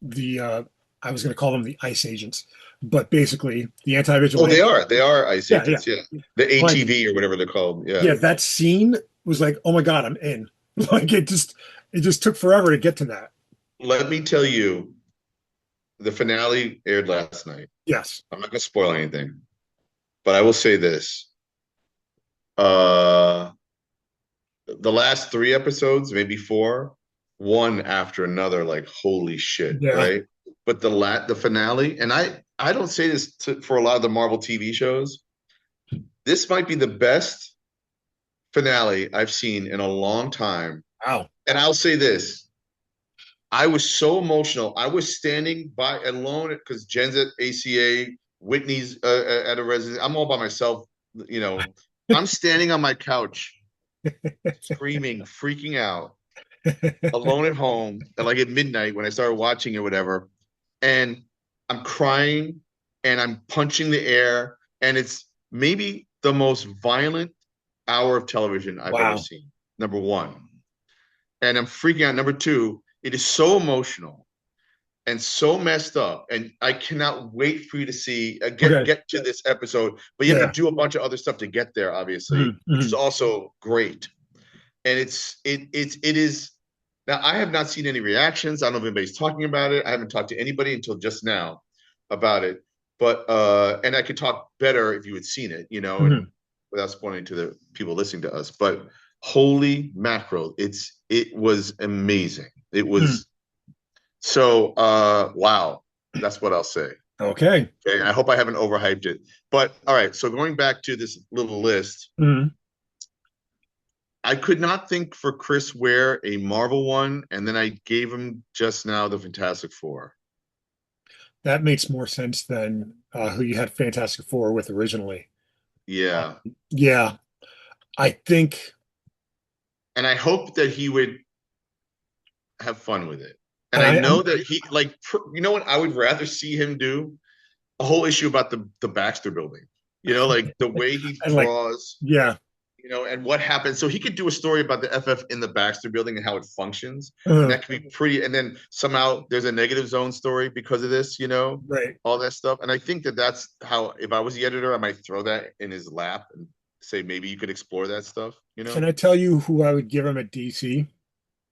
the I was going to call them the ICE agents, but basically the anti-vigilante. They are ice Yeah, agents, yeah. The like ATV or whatever they're called. Yeah. yeah, that scene was like, oh my God, I'm in. Like it just took forever to get to that. Let me tell you, the finale aired last night. Yes. I'm not gonna spoil anything, but I will say this. Uh the last 3 episodes, maybe 4, one after another, like holy shit, Yeah. right? But the finale, and I don't say this for a lot of the Marvel TV shows. This might be the best finale I've seen in a long time. Wow. And I'll say this. I was so emotional. I was standing by alone because Jen's at ACA, Whitney's at a residence. I'm all by myself, I'm standing on my couch, screaming, freaking out, alone at home, and like at midnight when I started watching or whatever. And I'm crying and I'm punching the air. And it's maybe the most violent hour of television I've ever Wow. seen. Number one. And I'm freaking out. Number two, it is so emotional and so messed up. And I cannot wait for you to see get to this episode. But you have to do a bunch of other stuff to get there, obviously, which is also great. And it is now. I have not seen any reactions. I don't know if anybody's talking about it. I haven't talked to anybody until just now about it. But and I could talk better if you had seen it, and without spoiling to the people listening to us. But holy mackerel, it was amazing. It was so wow. That's what I'll say. Okay. I hope I haven't overhyped it. But all right, so going back to this little list, I could not think for Chris Ware a Marvel one, and then I gave him just now the Fantastic Four. That makes more sense than who you had Fantastic Four with originally. Yeah. Yeah. I think. And I hope that he would have fun with it. And I know that he, like, you know what I would rather see him do a whole issue about the Baxter building. Like the way he And like, draws, yeah. and what happens. So he could do a story about the FF in the Baxter building and how it functions. And Uh, that could be pretty. And then somehow there's a negative zone story because of this, right. all that stuff. And I think that's how, if I was the editor, I might throw that in his lap and say, maybe you could explore that stuff. Can I tell you who I would give him at DC?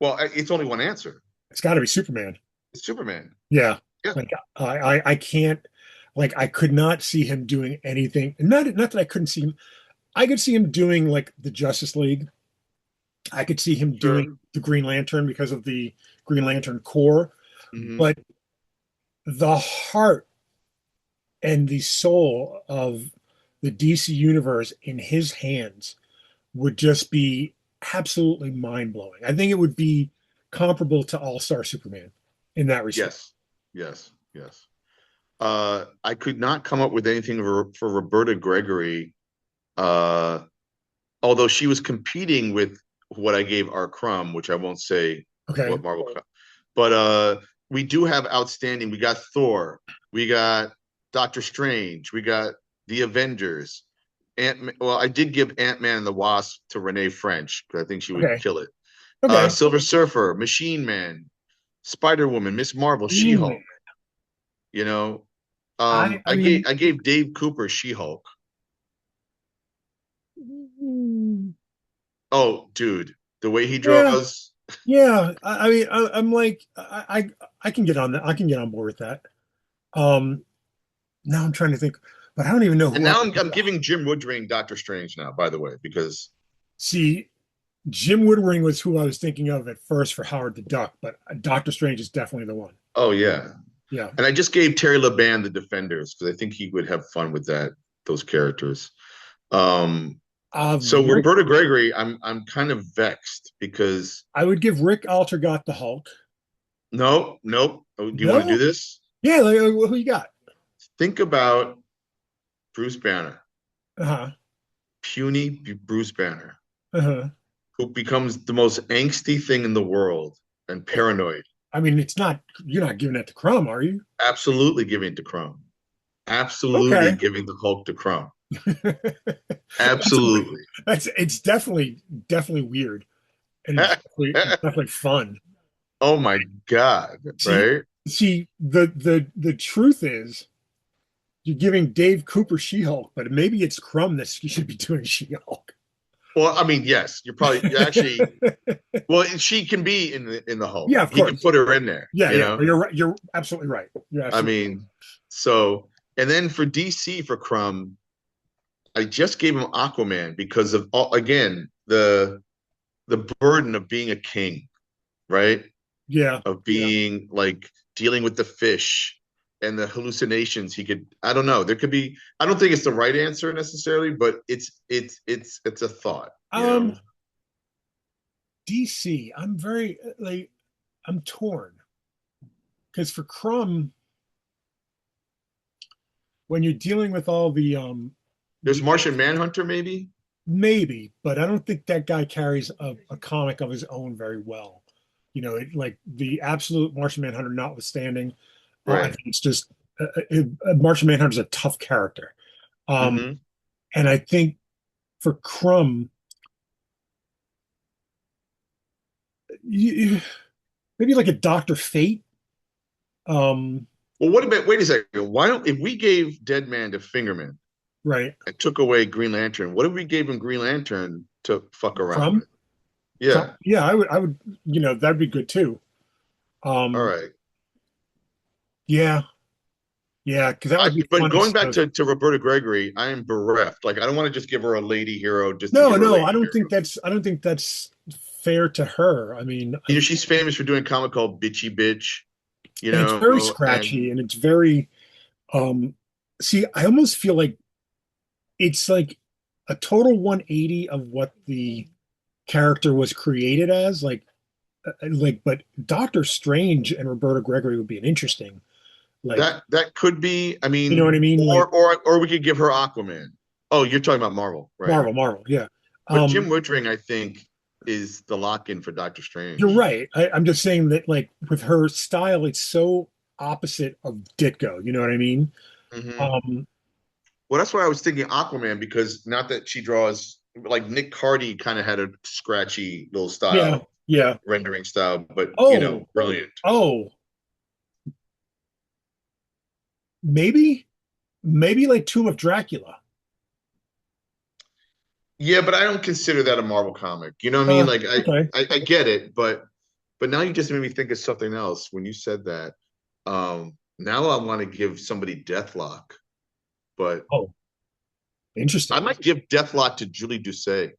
Well, it's only one answer. It's got to be Superman. It's Superman. Yeah. Yeah. Like I can't, like I could not see him doing anything. Not that I couldn't see him. I could see him doing like the Justice League. I could see him Sure. doing the Green Lantern because of the Green Lantern Corps. Mhm. But the heart and the soul of the DC universe in his hands would just be absolutely mind blowing. I think it would be comparable to All Star Superman in that respect. Yes. I could not come up with anything for Roberta Gregory, although she was competing with what I gave R. Crumb, which I won't say Okay. what Marvel, but we do have outstanding. We got Thor, we got Doctor Strange, we got the Avengers. Well, I did give Ant-Man and the Wasp to Renee French because I think she would Okay. kill it. Okay. Silver Surfer, Machine Man, Spider-Woman, Miss Marvel, She-Hulk. I I mean, gave Dave Cooper She-Hulk. Oh, dude, the way he yeah, draws. yeah. I mean, I'm like, I can get on that. I can get on board with that. Now I'm trying to think, but I don't even know And who now I'm giving Jim Woodring Doctor Strange now, by the way, because see. Jim Woodring was who I was thinking of at first for Howard the Duck, but Doctor Strange is definitely the one. oh yeah. Yeah. And I just gave Terry LeBand the Defenders because I think he would have fun with those characters. So Rick, Roberta Gregory, I'm kind of vexed because I would give Rick Altergott the Hulk. nope. Oh, do you want to do No? this? Yeah, like, who you got? Think about Bruce Banner, Uh-huh. puny Bruce Banner, Uh-huh. who becomes the most angsty thing in the world and paranoid. I mean, you're not giving it to Crumb, are you? Absolutely giving it to Crumb. Absolutely Okay. giving the Hulk to Crumb. That's weird. Absolutely. It's definitely weird. And it's definitely fun. Oh my God. Right? See, the truth is you're giving Dave Cooper She-Hulk, but maybe it's Crumb that you should be doing She-Hulk. Well, I mean, yes, you're actually well, she can be in the Hulk. Yeah, of He course. can put her in there. Yeah, you yeah. know? You're right. You're absolutely right. I mean, so and then for DC for Crumb, I just gave him Aquaman because of again the burden of being a king, right? yeah. Of being like dealing with the fish and the hallucinations he could. I don't know. There could be. I don't think it's the right answer necessarily, but it's a thought. DC, I'm very like I'm torn because for Crumb, when you're dealing with all There's Martian Manhunter, maybe, but I don't think that guy carries a comic of his own very well. Like the absolute Martian Manhunter notwithstanding, I right? think it's just Martian Manhunter's a tough character, Mhm. and I think for Crumb, maybe like a Doctor Fate. Well, what about? Wait a second. Why don't if we gave Dead Man to Fingerman Right. and took away Green Lantern? What if we gave him Green Lantern to fuck around Crumb? with? Yeah. Yeah, I would, that'd be good too. All right. Yeah, yeah, because that would be But fun. going back to Roberta Gregory, I am bereft. Like I don't want to just give her a lady hero. Just No, to give her a no, lady I don't hero. think that's fair to her. I mean, She's famous for doing a comic called Bitchy Bitch. and it's very scratchy and it's very see, I almost feel like it's like a total 180 of what the character was created as. But Doctor Strange and Roberta Gregory would be an interesting. Like that could be. I mean, you know what I mean? Or we could give her Aquaman. Oh, you're talking about Marvel, right? Marvel, yeah. But Jim Woodring, I think, is the lock-in for Doctor Strange. You're right. I'm just saying that, like, with her style, it's so opposite of Ditko. You know what I mean? Hmm. Um, Well, that's why I was thinking Aquaman, because not that she draws like Nick Cardy kind of had a scratchy little yeah, style, yeah. rendering style, but Oh, brilliant. oh, maybe, maybe like Tomb of Dracula. Yeah, but I don't consider that a Marvel comic. You know what I mean? Like Okay. I get it, but now you just made me think of something else when you said that. Now I want to give somebody Deathlock, but Oh, I interesting. might give Deathlock to Julie Doucet.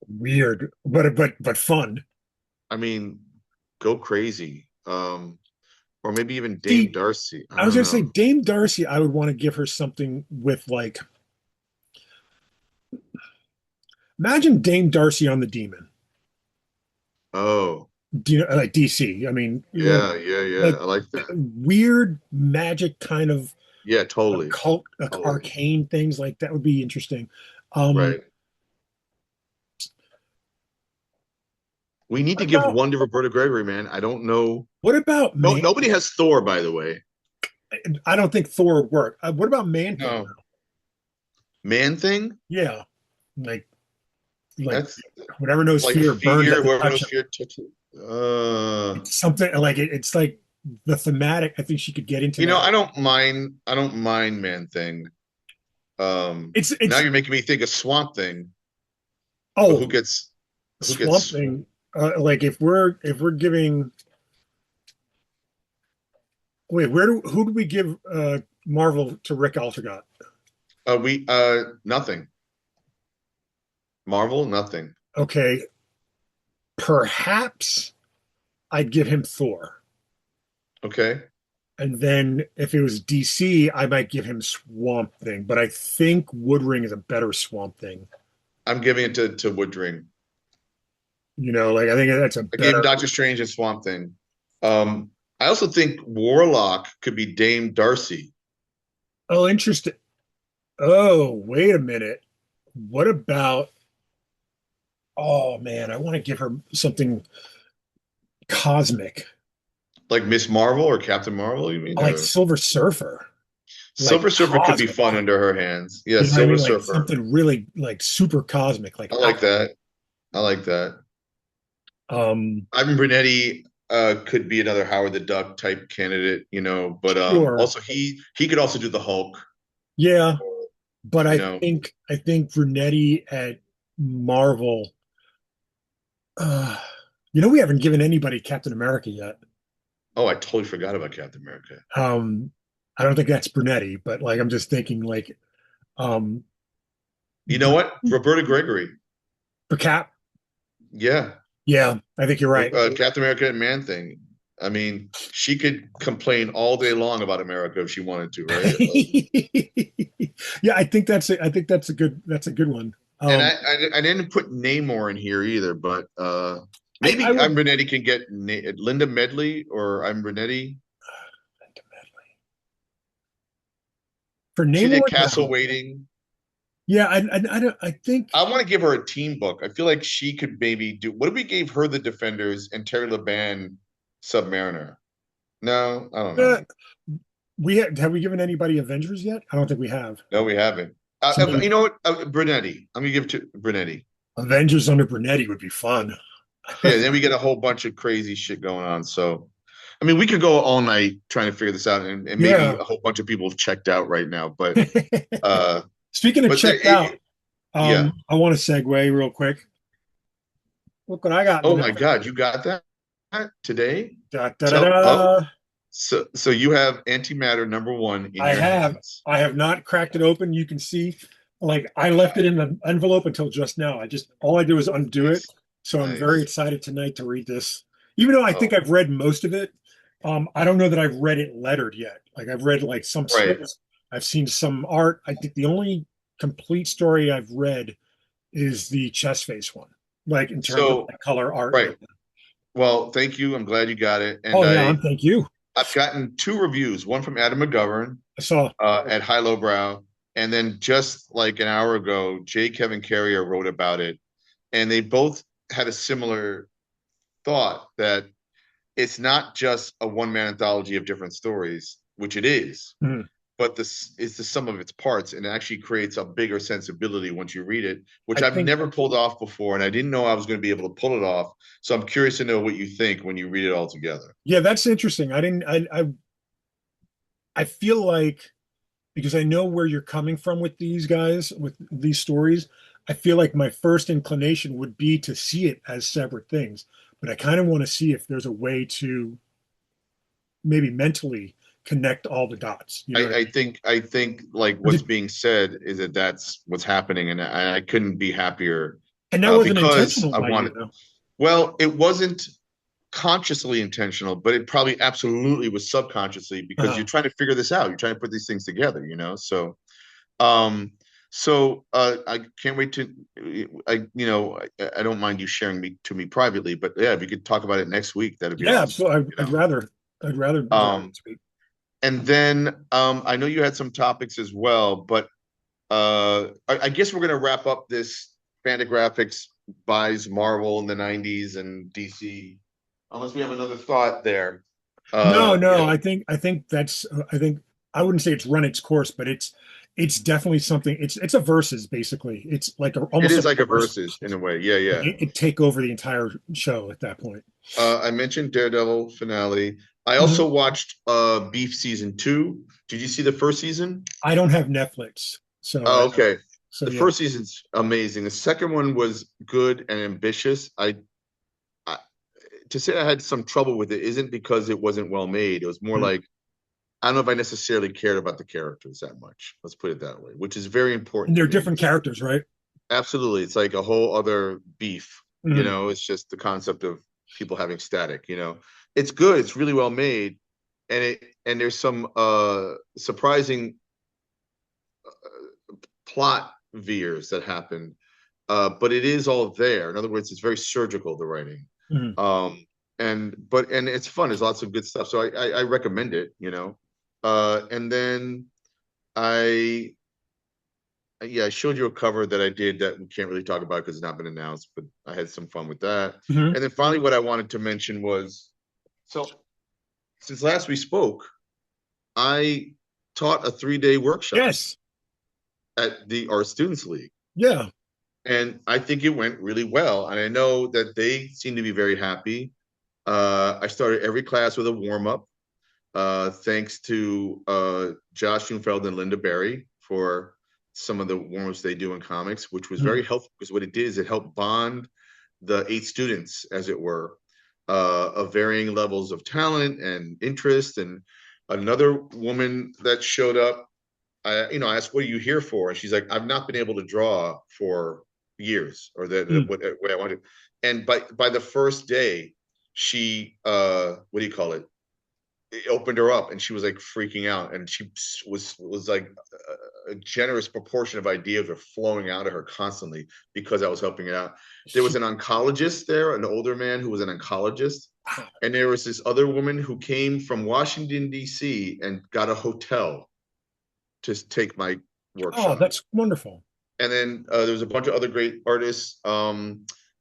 Weird, but fun. I mean, go crazy. Or maybe even Dame See, Darcy. I I was don't gonna say know. Dame Darcy. I would want to give her something with like, imagine Dame Darcy on the Demon. Oh, Do you know, like DC? I mean, yeah, yeah, yeah. like I like that. weird magic kind of Yeah, totally. occult, Totally. arcane things like that would be interesting. Um, Right. We need what to give about one to Roberta Gregory, man. I don't know. what about No, man? nobody has Thor, by the way. I don't think Thor would work. What about Man Thing? No. Man Thing? Yeah, like like That's whatever knows like fear burns at fear, the whoever touch knows of. fear touch it. It's something like it's like the thematic. I think she could get into that. I don't mind Man Thing. Now It's you're making me think of Swamp Thing, but oh Swamp who gets Thing. Like if we're giving wait who do we give Marvel to Rick Altergott? we nothing. Marvel, nothing. Okay, perhaps I'd give him Thor, Okay. and then if it was DC, I might give him Swamp Thing. But I think Woodring is a better Swamp Thing. I'm giving it to Woodring. Like I think that's a I gave him better. Doctor Strange and Swamp Thing. Um, I also think Warlock could be Dame Darcy. Oh, interesting. Oh, wait a minute. What about? Oh man, I want to give her something cosmic, Like Miss Marvel or Captain Marvel, you mean? like Or Silver Surfer, like Silver Surfer could be cosmic. fun under her hands. Yeah, You know what I Silver mean? Like Surfer. something really like super cosmic, like I like out. that. I like that. Um, Ivan Brunetti could be another Howard the Duck type candidate, but sure, also he could also do the Hulk, yeah, but you I know. think I think Brunetti at Marvel. Uh, we haven't given anybody Captain America yet. Oh, I totally forgot about Captain America. Um, I don't think that's Brunetti, but like I'm just thinking like um, You know what? Roberta Gregory. for Cap. Yeah. Yeah, I think you're right. Captain America and Man Thing. I mean, she could complain all day long about America if she wanted to, right? Yeah, I think that's a good one. And I didn't put Namor in here either, but I maybe I'm would Brunetti can get Linda Medley or I'm Brunetti. for She did Namor Castle now. Waiting. Yeah, I don't I think I want to give her a team book. I feel like she could maybe do. What if we gave her the Defenders and Terry Laban Submariner? No, I don't know. uh, have we given anybody Avengers yet? I don't think we have. No, we haven't. So You maybe know what? Brunetti. I'm gonna give it to Brunetti. Avengers under Brunetti would be fun. Yeah, then we get a whole bunch of crazy shit going on. So, I mean, we could go all night trying to figure this out, and maybe Yeah. a whole bunch of people have checked out right now. Uh, Speaking of but checked out, yeah. I want to segue real quick. Look what I got in Oh the my mail. God, you got that today? Da, da, da, Tell. Oh, da. so you have antimatter number one in I your have hands. I have not cracked it open. You can see, like I left it in the envelope until just now. All I do is undo it. Nice, So I'm very nice. excited tonight to read this. Even though I think Oh, I've read most of it, I don't know that I've read it lettered yet. Like I've read like some right. snippets. I've seen some art. I think the only complete story I've read is the chest face one, like in terms of So, like color art. right. Well, thank you. I'm glad you got it. And Oh yeah, thank you. I've gotten two reviews, one from Adam McGovern I saw. at High Low Brow, and then just like an hour ago, J. Kevin Carrier wrote about it, and they both had a similar thought that it's not just a one-man anthology of different stories, which it is, Hmm. but this is the sum of its parts, and it actually creates a bigger sensibility once you read it, which I I've think, never pulled off before, and I didn't know I was going to be able to pull it off. So I'm curious to know what you think when you read it all together. yeah, that's interesting. I feel like, because I know where you're coming from with these guys, with these stories, I feel like my first inclination would be to see it as separate things, but I kind of want to see if there's a way to maybe mentally connect all the dots. You know what I mean? I think like what's being said is that that's what's happening, and I couldn't be happier And that wasn't because intentional I by you, wanted. though. Well, it wasn't consciously intentional, but it probably absolutely was subconsciously because Uh, you're trying to figure this out. You're trying to put these things together, you know? Um, I can't wait to, I don't mind you sharing me to me privately, but yeah, if you could talk about it next week, that'd be yeah, awesome. absolutely. You I'd rather know? do that next week. And then I know you had some topics as well, but I guess we're going to wrap up this Fantagraphics buys Marvel in the 90s and DC, unless we have another thought there. No, You no, know, I think I wouldn't say it's run its course, but it's definitely something. It's a versus basically. It's like it almost is like like a a versus. versus in a way. Yeah, yeah. It take over the entire show at that point. I mentioned Daredevil finale. I Mhm. also watched Beef season 2. Did you see the first season? I don't have Netflix, so Oh, okay. so The yeah. first season's amazing. The second one was good and ambitious. I to say I had some trouble with it isn't because it wasn't well made. It was more Mhm. like I don't know if I necessarily cared about the characters that much. Let's put it that way, which is very And important to they're me. different characters, right? Absolutely. It's like a whole other beef, Mhm. it's just the concept of people having static. It's good, it's really well made, and there's some surprising plot veers that happen. But it is all there. In other words, it's very surgical, the writing. Mhm. Um, and it's fun. There's lots of good stuff. So I recommend it. And then I yeah, I showed you a cover that I did that we can't really talk about because it's not been announced, but I had some fun with that. Mhm. And then finally, what I wanted to mention was so since last we spoke, I taught a 3-day workshop Yes. at the Art Students League. Yeah. And I think it went really well. And I know that they seem to be very happy. I started every class with a warm up. Thanks to Josh Schoenfeld and Linda Berry for some of the warm-ups they do in comics, which was Mhm. very helpful because what it did is it helped bond the 8 students, as it were, of varying levels of talent and interest. And another woman that showed up, I asked, "What are you here for?" And she's like, "I've not been able to draw for years, or that Mhm. what I wanted." And by the first day, she what do you call it? It opened her up, and she was like freaking out, and she was like a generous proportion of ideas were flowing out of her constantly because I was helping it out. There was an oncologist there, an older man who was an oncologist, and there was this other woman who came from Washington D.C. and got a hotel to take my Oh, workshop. that's wonderful. And then there was a bunch of other great artists.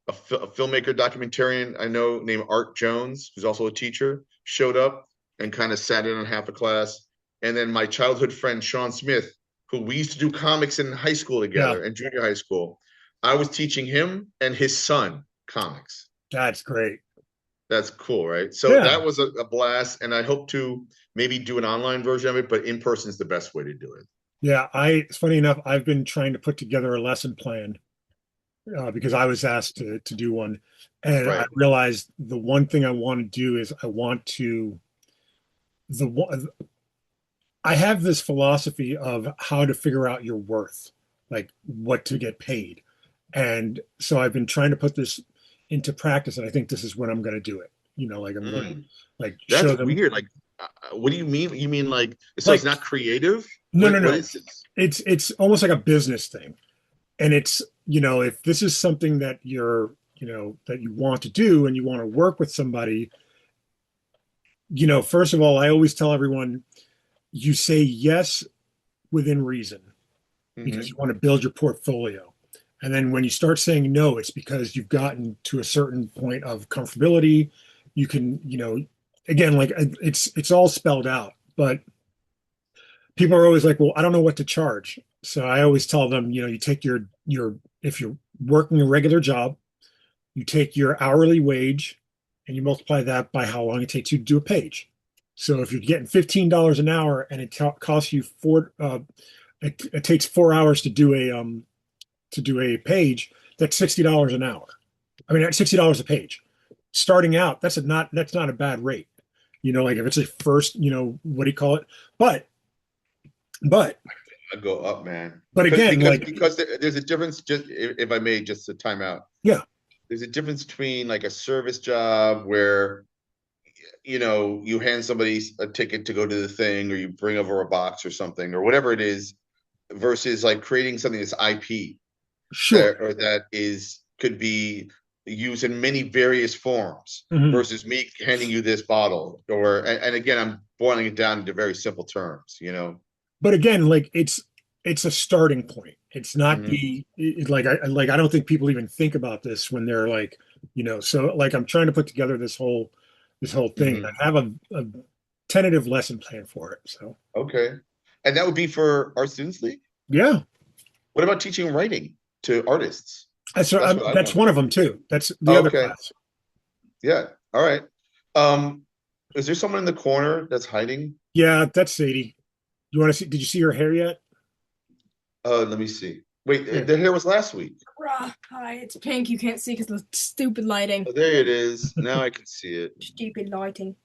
A filmmaker, documentarian I know named Art Jones, who's also a teacher, showed up and kind of sat in on half a class. And then my childhood friend Sean Smith, who we used to do comics in high school Yeah, together and junior high school, I was teaching him and his son comics. that's great. That's cool, right? So Yeah. that was a blast, and I hope to maybe do an online version of it, but in person is the best way to do it. Yeah, it's funny enough, I've been trying to put together a lesson plan because I was asked to do one. And I Right. realized the one thing I want to do is I want to the one I have this philosophy of how to figure out your worth, like what to get paid. And so I've been trying to put this into practice, and I think this is when I'm going to do it. Like I'm going to Mm. like That's show them weird. Like, what do you mean? You mean like so it's like not creative? no, no, What no. is this? It's almost like a business thing. And it's, if this is something that that you want to do and you want to work with somebody, first of all, I always tell everyone you say yes within reason because you Hmm. want to build your portfolio. And then when you start saying no, it's because you've gotten to a certain point of comfortability. You can, again, like it's all spelled out, but people are always like, well, I don't know what to charge. So I always tell them, you take your if you're working a regular job, you take your hourly wage and you multiply that by how long it takes you to do a page. So if you're getting $15 an hour and it costs you it takes 4 hours to do a page, that's $60 an hour. I mean, that's $60 a page. Starting out, that's not a bad rate. Like if it's a first, what do you call it? But I go up, man. But again, because there's a difference. Just if I may, just to time out. Yeah, there's a difference between like a service job where you hand somebody a ticket to go to the thing, or you bring over a box or something, or whatever it is, versus like creating something that's IP, sure, or that could be used in many various forms, mm-hmm. versus me handing you this bottle, and again, I'm boiling it down into very simple terms, But again, like it's a starting point. It's not mm-hmm. I don't think people even think about this when they're like, so like I'm trying to put together this whole thing. Mm-hmm. I have a tentative lesson plan for it. So okay, and that would be for our Students League. Yeah. What about teaching writing to artists? That's one of them too. That's the other class. Yeah. All right. Is there someone in the corner that's hiding? Yeah, that's Sadie. You want to see? Did you see her hair yet? Let me see. Wait, the hair was last week. Hi, it's pink. You can't see because of the stupid lighting. Oh, there it is. Now I can see it. Stupid lighting.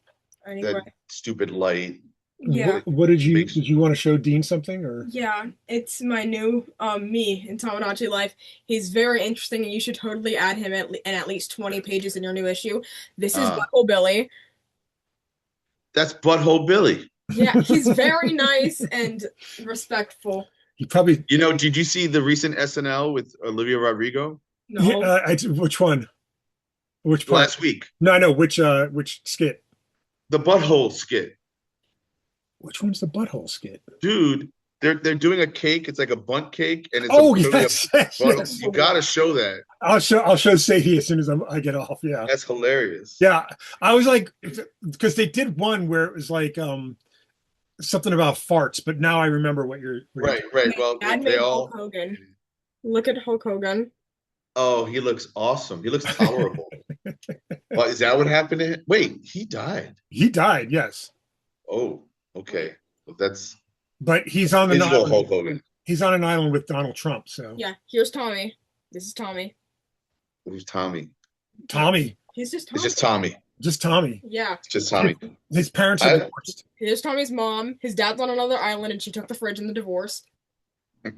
Anyway. That stupid light. Yeah. What did you want to show Dean something, or? Yeah, it's my new me in Tamagotchi life. He's very interesting, and you should totally add him in at least 20 pages in your new issue. This is Butthole Billy. That's Butthole Billy. Yeah, he's very nice and respectful. He probably. Did you see the recent SNL with Olivia Rodrigo? No. Yeah, which one? Which part? Last week. No, I know which skit. The Butthole skit. Which one's the Butthole skit? Dude, they're doing a cake. It's like a bundt cake, and it's yes. You gotta show that. I'll show Sadie as soon as I get off. Yeah, that's hilarious. Yeah, I was like, because they did one where it was like something about farts, but now I remember what you're right. Well, they all. Hulk Hogan. Look at Hulk Hogan. Oh, he looks awesome. He looks tolerable. Well, is that what happened to him? Wait, he died. He died. Yes. Oh, okay. Well, But he's on the island. Hulk Hogan. He's on an island with Donald Trump. So yeah, here's Tommy. This is Tommy. Who's Tommy? Tommy. He's just Tommy. It's just Tommy. Just Tommy. Yeah. It's just Tommy. His parents are divorced. Here's Tommy's mom. His dad's on another island, and she took the fridge in the divorce.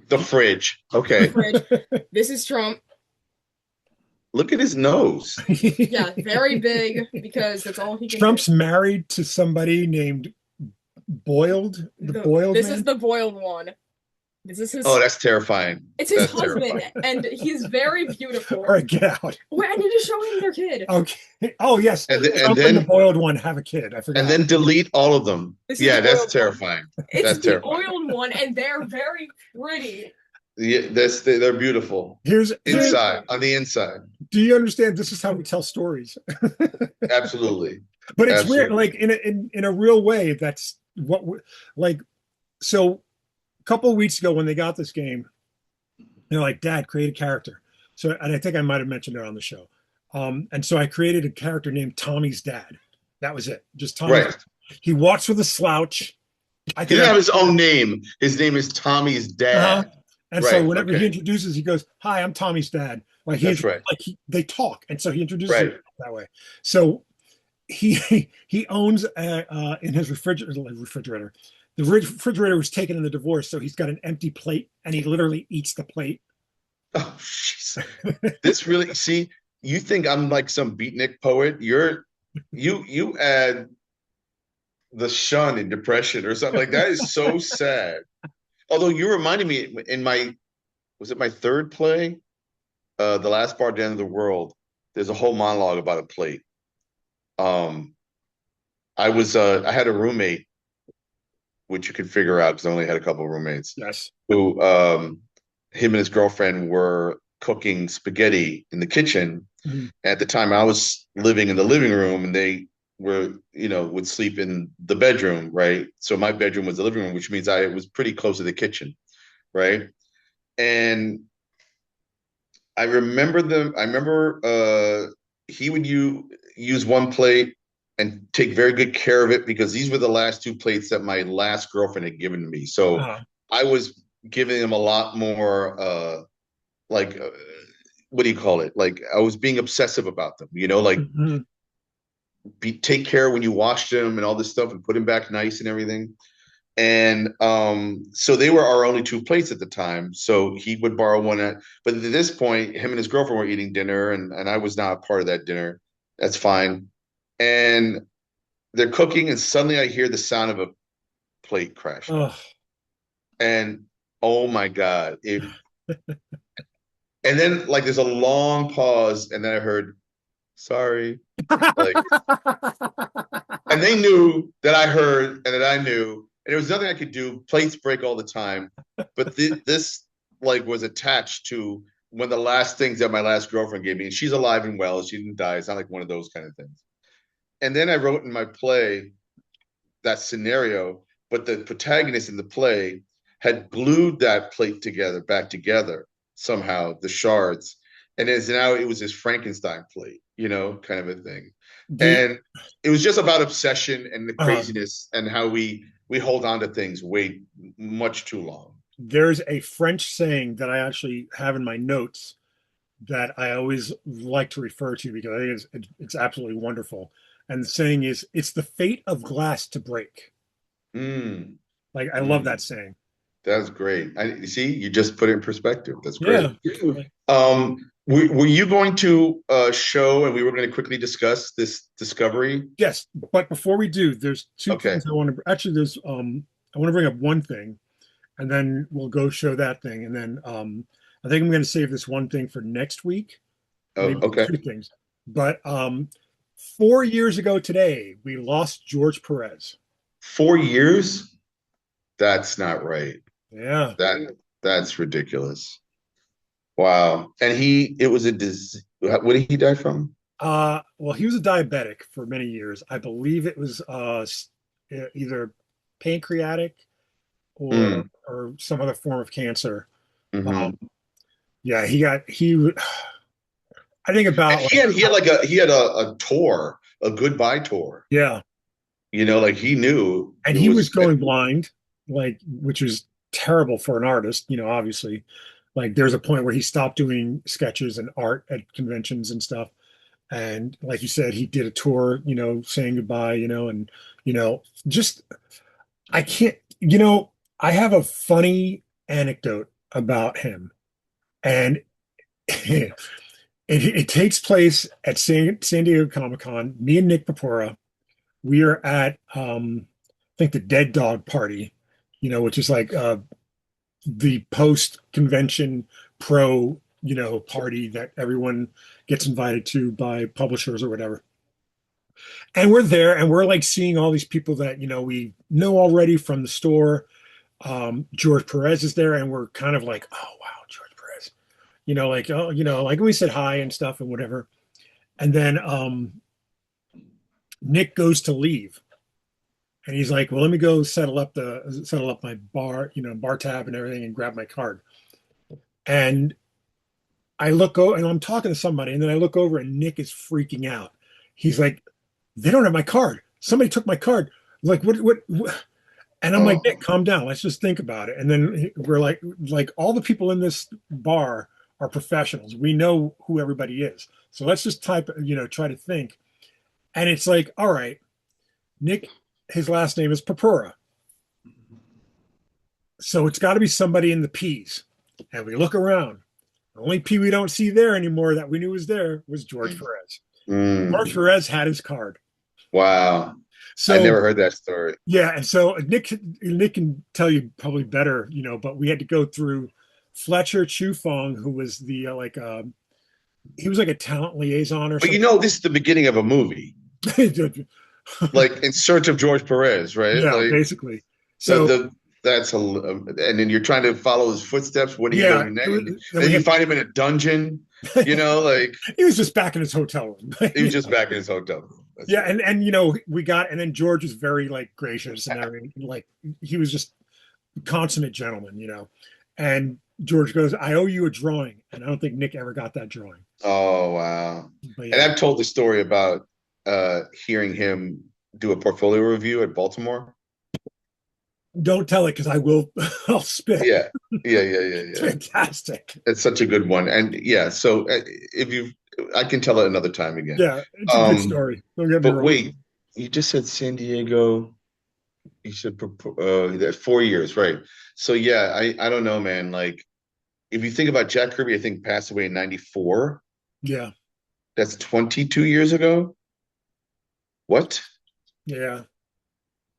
The fridge. Okay. The fridge. This is Trump. Look at his nose. Yeah, very big because that's all he can Trump's do. married to somebody named Boiled. Boiled. This is the boiled one. This is his. Oh, that's terrifying. It's his husband, and he's very beautiful. All right, get out. Wait, I need to show him their kid. Okay. Oh, yes. And then the boiled one have a kid. I forgot. And then delete all of them. Yeah, that's terrifying. It's the oiled one, and they're very pretty. Yeah, they're beautiful. Here's inside, on the inside. Do you understand? This is how we tell stories. Absolutely. But it's weird, like in a real way. That's what so a couple of weeks ago when they got this game, they're like, Dad, create a character. So, and I think I might have mentioned it on the show. And so I created a character named Tommy's dad. That was it. Just Tommy. Right. He walks with a slouch. He didn't have his own name. His name is Tommy's dad. And so whenever he introduces, he goes, "Hi, I'm Tommy's dad." Like that's right. They talk, and so he introduces it that way. So he owns in his refrigerator. The refrigerator was taken in the divorce, so he's got an empty plate, and he literally eats the plate. Oh, jeez. This really, see, you think I'm like some beatnik poet? You add the shun in depression or something like that is so sad. Although you reminded me in was it my third play? The Last Bar at the End of the World. There's a whole monologue about a plate. I had a roommate, which you could figure out because I only had a couple of roommates. Yes. Who him and his girlfriend were cooking spaghetti in the kitchen. Mm-hmm. At the time I was living in the living room, and they would sleep in the bedroom, right? So my bedroom was the living room, which means I was pretty close to the kitchen, right? And I remember he would use one plate and take very good care of it because these were the last two plates that my last girlfriend had given to me. So I was giving him a lot more like what do you call it? Like I was being obsessive about them, like take care when you wash them and all this stuff and put them back nice and everything. And so they were our only two plates at the time. So he would borrow one but at this point, him and his girlfriend were eating dinner and I was not part of that dinner. That's fine. And they're cooking and suddenly I hear the sound of a plate crashing. And oh my God. And then like there's a long pause and then I heard, sorry. Like, and they knew that I heard and that I knew. And there was nothing I could do. Plates break all the time. But this like was attached to one of the last things that my last girlfriend gave me. And she's alive and well. She didn't die. It's not like one of those kind of things. And then I wrote in my play that scenario, but the protagonist in the play had glued that plate back together somehow, the shards. And now it was this Frankenstein plate, kind of a thing. And it was just about obsession and the craziness and how we hold on to things way much too long. There's a French saying that I actually have in my notes that I always like to refer to because I think it's absolutely wonderful. And the saying is, it's the fate of glass to break. Like, I love that saying. That's great. You see, you just put it in perspective. That's great. Yeah. Were you going to show and we were going to quickly discuss this discovery? Yes, but before we do, there's two things I want to actually there's I want to bring up one thing and then we'll go show that thing. And then I think I'm going to save this one thing for next week. Okay. Two things. But 4 years ago today, we lost George Perez. 4 years? That's not right. Yeah. That's ridiculous. Wow. And it was a disease. What did he die from? Well, he was a diabetic for many years. I believe it was either pancreatic or some other form of cancer. Yeah, I think about he had a tour, a goodbye tour. Yeah. Like he knew. And he was going blind, like, which was terrible for an artist, obviously. Like there's a point where he stopped doing sketches and art at conventions and stuff. And like you said, he did a tour, saying goodbye, and, just, I can't, I have a funny anecdote about him. And it takes place at San Diego Comic-Con. Me and Nick Papora, we are at, I think the Dead Dog Party, which is like the post-convention pro, party that everyone gets invited to by publishers or whatever. And we're there and we're like seeing all these people that, we know already from the store. George Perez is there and we're kind of like, oh, wow, George Perez. Like we said hi and stuff and whatever. And then Nick goes to leave. And he's like, well, let me go settle up my bar, bar tab and everything and grab my card. And I look over and I'm talking to somebody and then I look over and Nick is freaking out. He's like, they don't have my card. Somebody took my card. Like, what? And I'm like, Nick, calm down. Let's just think about it. And then we're like all the people in this bar are professionals. We know who everybody is. So let's just try to think. And it's like, all right, Nick, his last name is Papura. So it's got to be somebody in the P's. And we look around. The only P we don't see there anymore that we knew was there was George Perez. George Perez had his card. Wow. So I never heard that story. Yeah. And so Nick can tell you probably better, but we had to go through Fletcher Chufong, who was the he was like a talent liaison or something. But this is the beginning of a movie. Like In Search of George Perez, right? Yeah, basically. So and then you're trying to follow his footsteps. What do you do next? Then you find him in a dungeon. Like he was just back in his hotel room. He was just back in his hotel room. That's Yeah, right. and you know, and then George was very like gracious and everything. Like he was just a consummate gentleman, you know. And George goes, "I owe you a drawing," and I don't think Nick ever got that drawing. Oh wow. But And yeah, I've told the story about hearing him do a portfolio review at Baltimore. don't tell it because I will. I'll spit. Yeah. Yeah. It's Yeah. fantastic. It's such a good one. And yeah, so if you I can tell it another time again. Yeah, it's a good Um, story. Don't get me but wrong. wait, you just said San Diego. You said that 4 years, right? So yeah, I don't know, man. Like if you think about Jack Kirby, I think passed away in '94. Yeah, That's 22 years ago. What? yeah.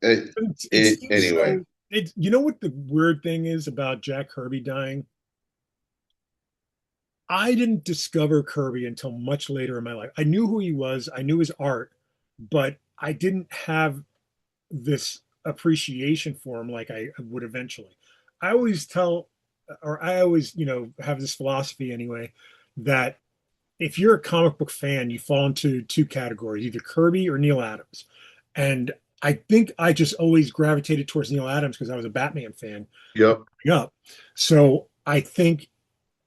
It, It it seems anyway. so. It. You know what the weird thing is about Jack Kirby dying? I didn't discover Kirby until much later in my life. I knew who he was, I knew his art, but I didn't have this appreciation for him like I would eventually. I always tell, or I always, you know, have this philosophy anyway, that if you're a comic book fan, you fall into two categories, either Kirby or Neil Adams. And I think I just always gravitated towards Neil Adams because I was a Batman fan Yep. growing up. So I think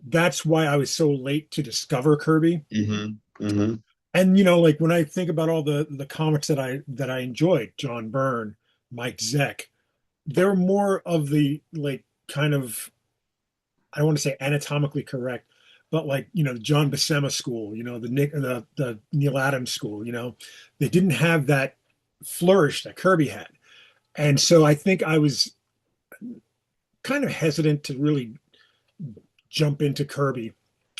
that's why I was so late to discover Kirby. Hmm. And you know, like when I think about all the comics that I enjoyed, John Byrne, Mike Zeck, they're more of the like kind of, I don't want to say anatomically correct, but like you know the John Buscema school, you know the Neil Adams school, you know, they didn't have that flourish that Kirby had, and so I think I was kind of hesitant to really jump into Kirby.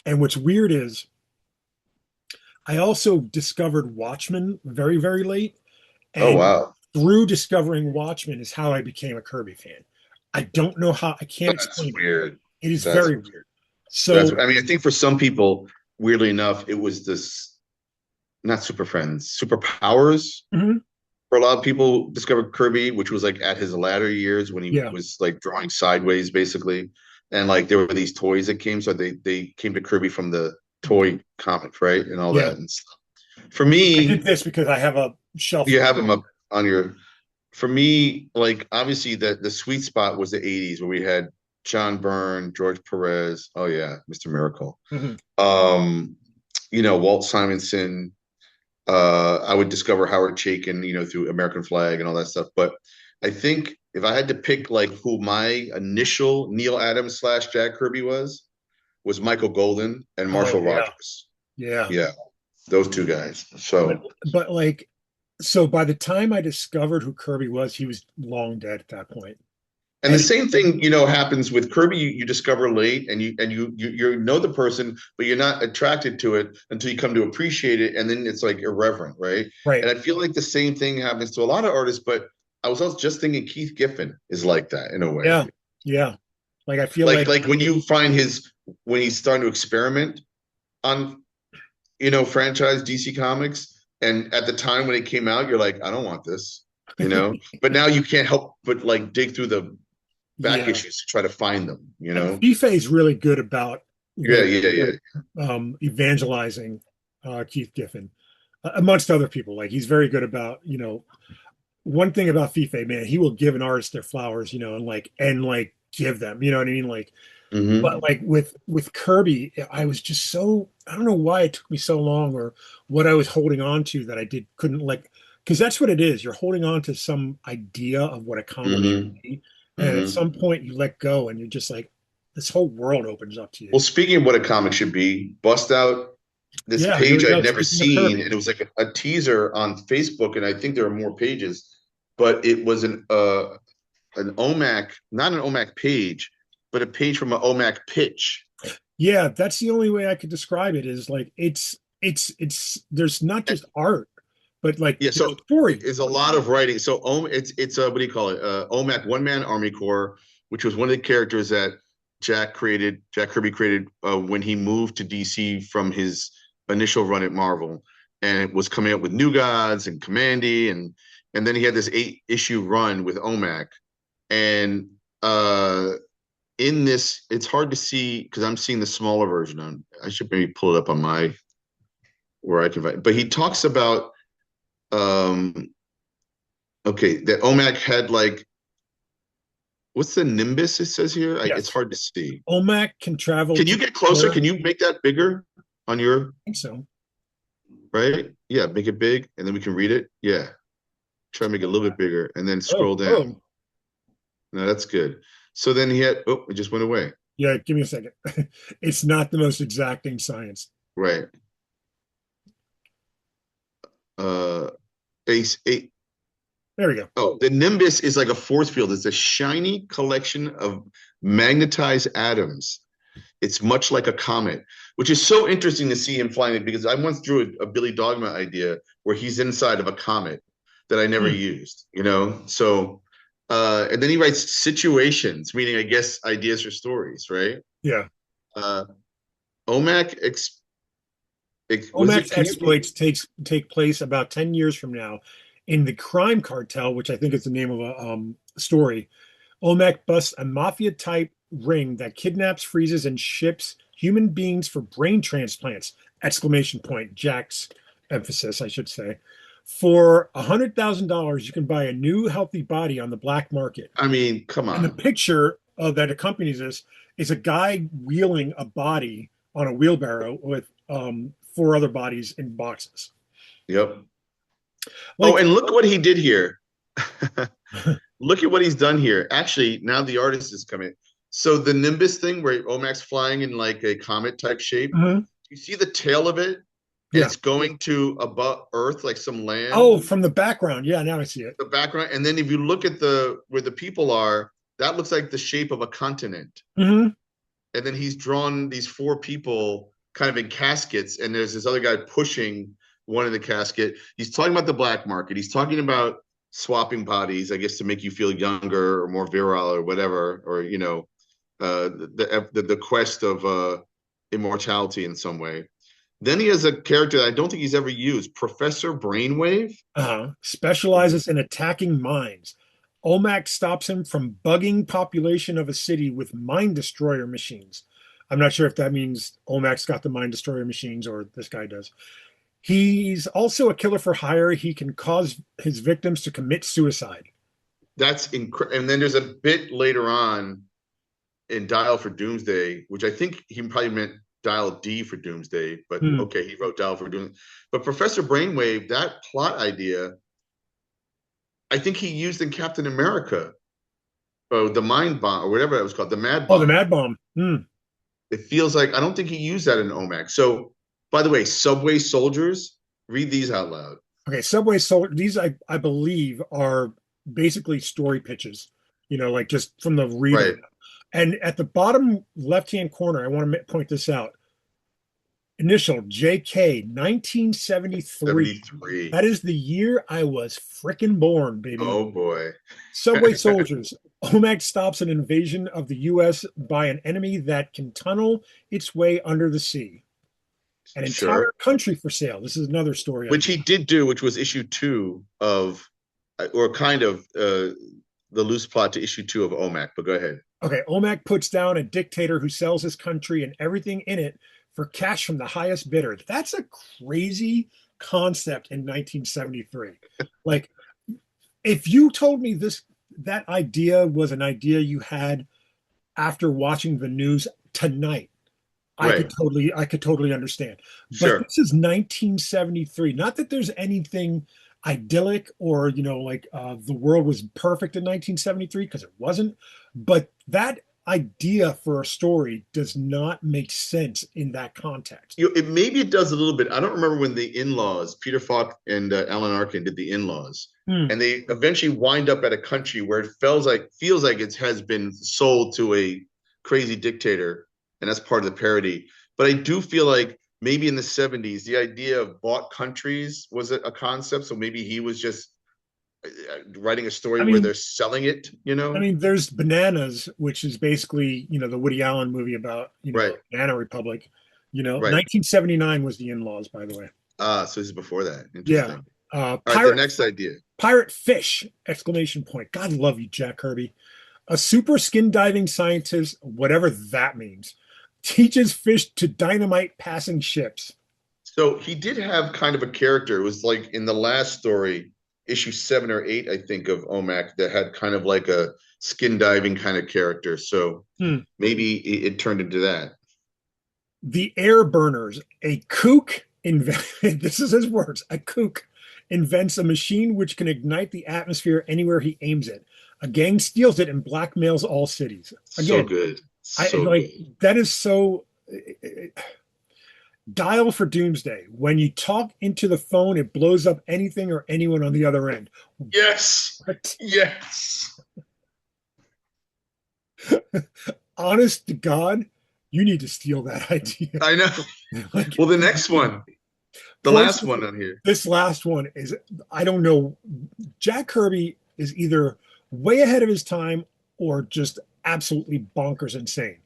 And what's weird is I also discovered Watchmen very, very late. Oh And wow. through discovering Watchmen is how I became a Kirby fan. I don't know how, I can't That's explain it. weird. It is That's very weird. that's So, I mean, I think for some people, weirdly enough, it was this not Super Friends, Superpowers. mhm, For a lot of people, discovered Kirby, which was like at his latter years when he yeah, was like drawing sideways, basically. And like there were these toys that came, so they came to Kirby from the toy comic, right? And all yeah. that and stuff. For I did me, this because I have a shelf you full. have them up on your for me, like obviously the sweet spot was the 80s where we had John Byrne, George Perez, oh yeah, Mr. Miracle. Mhm. Um, Walt Simonson, I would discover Howard Chaykin, through American Flag and all that stuff. But I think if I had to pick like who my initial Neil Adams / Jack Kirby was Michael Golden and Oh, Marshall yeah, Rogers. yeah. Yeah, those two guys. But, So but like, so by the time I discovered who Kirby was, he was long dead at that point. and the And same thing, happens with Kirby. You discover late, and you know the person, but you're not attracted to it until you come to appreciate it, and then it's like irreverent, right? right, And I feel like the same thing happens to a lot of artists. But I was also just thinking Keith Giffen is like that in a way. yeah, yeah. Like I feel Like like, like when you find when he's starting to experiment on franchise DC Comics, and at the time when it came out, you're like, I don't want this, But now you can't help but like dig through the back yeah. issues to try to find them. FIFA is really good about Yeah, like yeah, yeah. like evangelizing Keith Giffen, amongst other people. Like he's very good about one thing about FIFA, man, he will give an artist their flowers, and give them, you know what I mean? Like, but Hmm. like with Kirby, I was just so, I don't know why it took me so long or what I was holding on to that I couldn't like, because that's what it is. You're holding on to some idea of what a comic should Hmm. be, and at Hmm. some point you let go and you're just like, this whole world opens up to you. Well, speaking of what a comic should be, bust out this Yeah, here page we I'd go. never Speaking of seen, Kirby. and it was like a teaser on Facebook, and I think there are more pages, but it was an OMAC, not an OMAC page, but a page from an OMAC pitch. Yeah, that's the only way I could describe it is like it's there's not just art, but like Yeah, there's so story. it's a lot of writing. So it's what do you call it? OMAC, One Man Army Corps, which was one of the characters that Jack Kirby created when he moved to DC from his initial run at Marvel, and it was coming up with New Gods and Commandy, and then he had this 8-issue run with OMAC, and in this, it's hard to see because I'm seeing the smaller version on. I should maybe pull it up on my where I can find. But he talks about Um, okay, that OMAC had like, what's the nimbus it says here? It's Yes. hard to see. OMAC can travel Can you to get closer? where- Can you make that bigger on your, I think so. right? Yeah, make it big and then we can read it. Yeah. Try to make it a little bit bigger and then scroll Oh, down. oh. No, that's good. So then he had, oh, it just went away. Yeah, give me a second. It's not the most exacting science. Right. Uh, Ace eight. There we go. Oh, the nimbus is like a force field. It's a shiny collection of magnetized atoms. It's much like a comet, which is so interesting to see him flying it because I once drew a Billy Dogma idea where he's inside of a comet that I never used, you know? So, and then he writes situations, meaning I guess ideas or stories, right? Yeah. OMAC OMAC's exploits take place about 10 years from now in the crime cartel, which I think is the name of a story. OMAC busts a mafia-type ring that kidnaps, freezes, and ships human beings for brain transplants! Exclamation point. Jack's emphasis, I should say. For $100,000, you can buy a new healthy body on the black market. I mean, come And the on. picture that accompanies this is a guy wheeling a body on a wheelbarrow with four other bodies in boxes. Yep. Like, Oh, and look what he did here. Look at what he's done here. Actually, now the artist is coming. So the Nimbus thing where OMAC's flying in like a comet type shape, you see the tail of it? And Yeah. it's going to above Earth, like some land. Oh, from the background. Yeah, now I see it. The background. And then if you look at where the people are, that looks like the shape of a continent. Mhm. And then he's drawn these four people kind of in caskets, and there's this other guy pushing one in the casket. He's talking about the black market. He's talking about swapping bodies, I guess, to make you feel younger or more virile or whatever, or you know, the quest of immortality in some way. Then he has a character that I don't think he's ever used, Professor Brainwave. Specializes in attacking minds. OMAC stops him from bugging population of a city with mind destroyer machines. I'm not sure if that means OMAC's got the mind destroyer machines or this guy does. He's also a killer for hire. He can cause his victims to commit suicide. That's incredible. And then there's a bit later on in Dial for Doomsday, which I think he probably meant Dial D for Doomsday, but okay, he wrote Dial for Doomsday. But Professor Brainwave, that plot idea, I think he used in Captain America. Oh, the Mind Bomb, or whatever that was called, the Mad Bomb. Oh, the Mad Bomb. It feels like, I don't think he used that in OMAC. So, by the way, Subway Soldiers, read these out loud. Okay, Subway Soldiers, these I believe are basically story pitches, you know, like just from the reader. Right. And at the bottom left-hand corner, I want to point this out. Initial JK 1973. 73. That is the year I was frickin' born, baby. Oh boy. Subway Soldiers. OMAC stops an invasion of the U.S. by an enemy that can tunnel its way under the sea. An entire country for sale. This is another story. Which he did do, which was issue 2 of, or kind of the loose plot to issue 2 of OMAC, but go ahead. Okay, OMAC puts down a dictator who sells his country and everything in it for cash from the highest bidder. That's a crazy concept in 1973. Like, if you told me that idea was an idea you had after watching the news tonight, I could totally understand. But this is 1973. Not that there's anything idyllic or, you know, like the world was perfect in 1973, because it wasn't. But that idea for a story does not make sense in that context. Maybe it does a little bit. I don't remember when the In-Laws, Peter Falk and Alan Arkin did the In-Laws, and they eventually wind up at a country where it feels like it has been sold to a crazy dictator, and that's part of the parody. But I do feel like maybe in the 70s, the idea of bought countries was a concept. So maybe he was just writing a story where they're selling it, you know? I mean, there's Bananas, which is basically, you know, the Woody Allen movie about, you know, Banana Republic. You know, 1979 was the In-Laws, by the way. So this is before that. Yeah. All right, the next idea. Pirate fish! Exclamation point. God love you, Jack Kirby. A super skin diving scientist, whatever that means, teaches fish to dynamite passing ships. So he did have kind of a character. It was like in the last story, issue 7 or 8, I think, of OMAC, that had kind of like a skin diving kind of character. So Hmm. maybe it turned into that. The air burners, a kook this is his words, a kook invents a machine which can ignite the atmosphere anywhere he aims it. A gang steals it and blackmails all cities. So Again, good. I So like good. that is so dial for doomsday. When you talk into the phone, it blows up anything or anyone on the other end. Yes. What? Yes. Honest to God, you need to steal that idea. I know. Like, Well, the next one, the last one on here. this last one is, I don't know. Jack Kirby is either way ahead of his time or just absolutely bonkers insane.